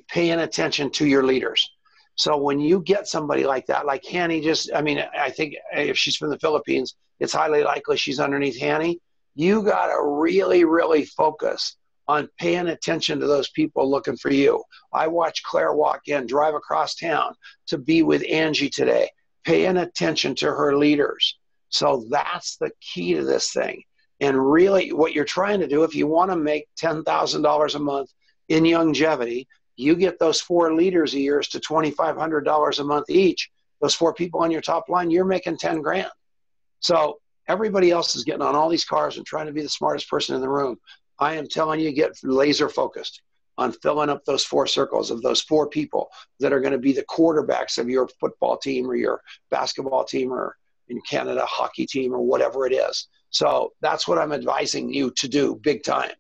Speaker 7: paying attention to your leaders. So when you get somebody like that, like Hanny I think if she's from the Philippines, it's highly likely she's underneath Hanny. You got to really, really focus on paying attention to those people looking for you. I watched Claire drive across town to be with Angie today, paying attention to her leaders. So that's the key to this thing. And really what you're trying to do, if you want to make $10,000 a month in longevity, you get those 4 leaders a year to $2,500 a month each. Those 4 people on your top line, you're making 10 grand. So everybody else is getting on all these cars and trying to be the smartest person in the room. I am telling you, get laser focused on filling up those 4 circles of those 4 people that are going to be the quarterbacks of your football team or your basketball team or in Canada hockey team or whatever it is. So that's what I'm advising you to do big time.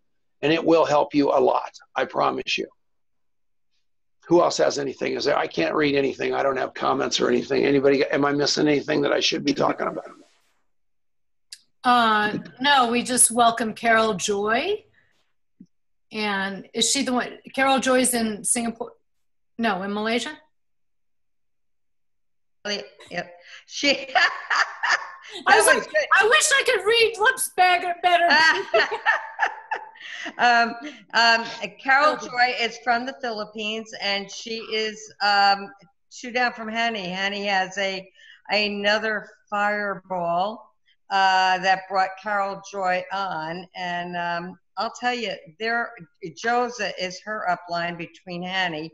Speaker 7: And it will help you a lot. I promise you. Who else has anything? I can't read anything. I don't have comments or anything. Anybody, am I missing anything that I should be talking about?
Speaker 9: No, we just welcome Carol Joy. And is she the one? Carol Joy's in Singapore? No, in Malaysia?
Speaker 13: Yep. She.
Speaker 9: I wish I could read lips better.
Speaker 13: Carol Joy is from the Philippines, and she is 2 down from Hanny. Hanny has another fireball that brought Carol Joy on, and I'll tell you, Josa is her upline between Hanny,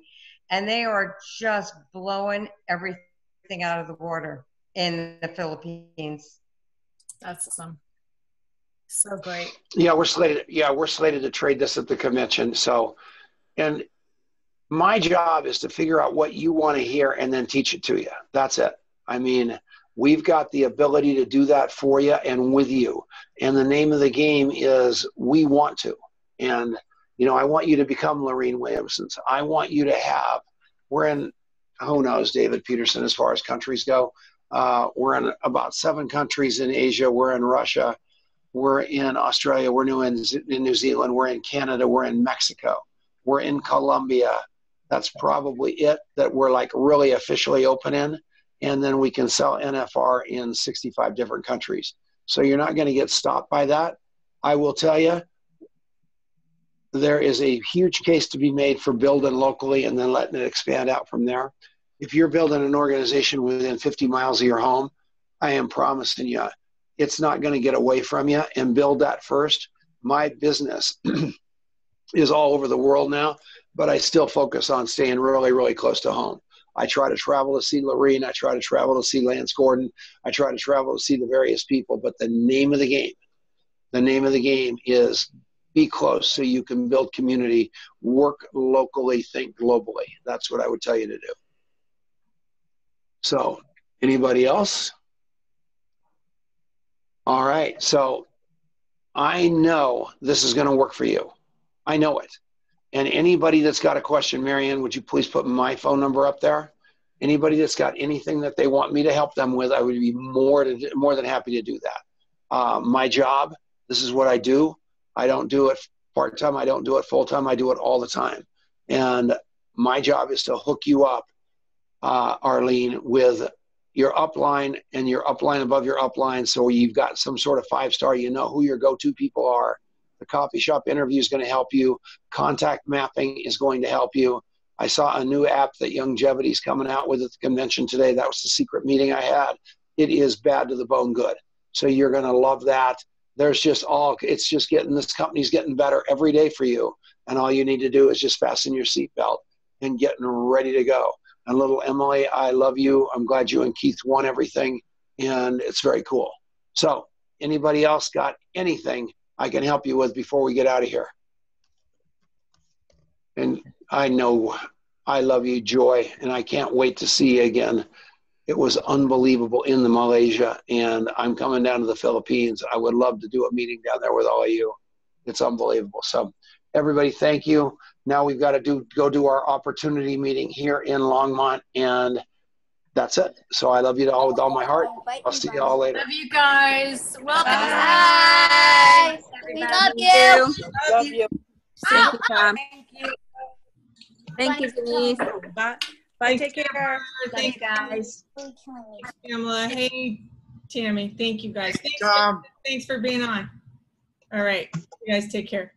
Speaker 13: and they are just blowing everything out of the water in the Philippines.
Speaker 9: That's awesome. So great.
Speaker 7: Yeah, we're slated to trade this at the convention. So, and my job is to figure out what you want to hear and then teach it to you. That's it. I mean, we've got the ability to do that for you and with you. And the name of the game is we want to. And, I want you to become Lorene Williamsons. I want you to have, we're in, who knows, David Peterson, as far as countries go. We're in about 7 countries in Asia. We're in Russia. We're in Australia. We're in New Zealand. We're in Canada. We're in Mexico. We're in Colombia. That's probably it that we're like really officially open in. And then we can sell NFR in 65 different countries. So you're not going to get stopped by that. I will tell you, there is a huge case to be made for building locally and then letting it expand out from there. If you're building an organization within 50 miles of your home, I am promising you, it's not going to get away from you, and build that first. My business is all over the world now, but I still focus on staying really, really close to home. I try to travel to see Lorene. I try to travel to see Lance Gordon. I try to travel to see the various people, but the name of the game is be close so you can build community, work locally, think globally. That's what I would tell you to do. So, anybody else? All right, so I know this is going to work for you. I know it. And anybody that's got a question, Marianne, would you please put my phone number up there? Anybody that's got anything that they want me to help them with, I would be more than happy to do that. My job, this is what I do. I don't do it part-time. I don't do it full-time. I do it all the time. And my job is to hook you up, Arlene, with your upline and your upline above your upline. So you've got some sort of 5-star, you know who your go-to people are. The coffee shop interview is going to help you. Contact mapping is going to help you. I saw a new app that Youngevity is coming out with at the convention today. That was the secret meeting I had. It is bad to the bone good. So you're going to love that. There's just it's just this company's getting better every day for you. And all you need to do is just fasten your seatbelt and getting ready to go. And little Emily, I love you. I'm glad you and Keith won everything. And it's very cool. So anybody else got anything I can help you with before we get out of here? And I know I love you, Joy, and I can't wait to see you again. It was unbelievable in the Malaysia, and I'm coming down to the Philippines. I would love to do a meeting down there with all of you. It's unbelievable. So everybody, thank you. Now we've got to go do our opportunity meeting here in Longmont, and that's it. So I love you all with all my heart. I'll see you all later.
Speaker 9: Love you guys. Welcome.
Speaker 14: Bye. We love you.
Speaker 3: Love you.
Speaker 14: Thank you, Tom.
Speaker 3: Thank you.
Speaker 14: Thank you, Denise.
Speaker 3: Bye. Bye.
Speaker 4: Take care.
Speaker 3: Thank you,
Speaker 4: guys.
Speaker 3: Pamela. Hey, Tammy. Thank you, guys.
Speaker 5: Tom.
Speaker 3: Thanks for being on. All right. You guys take care.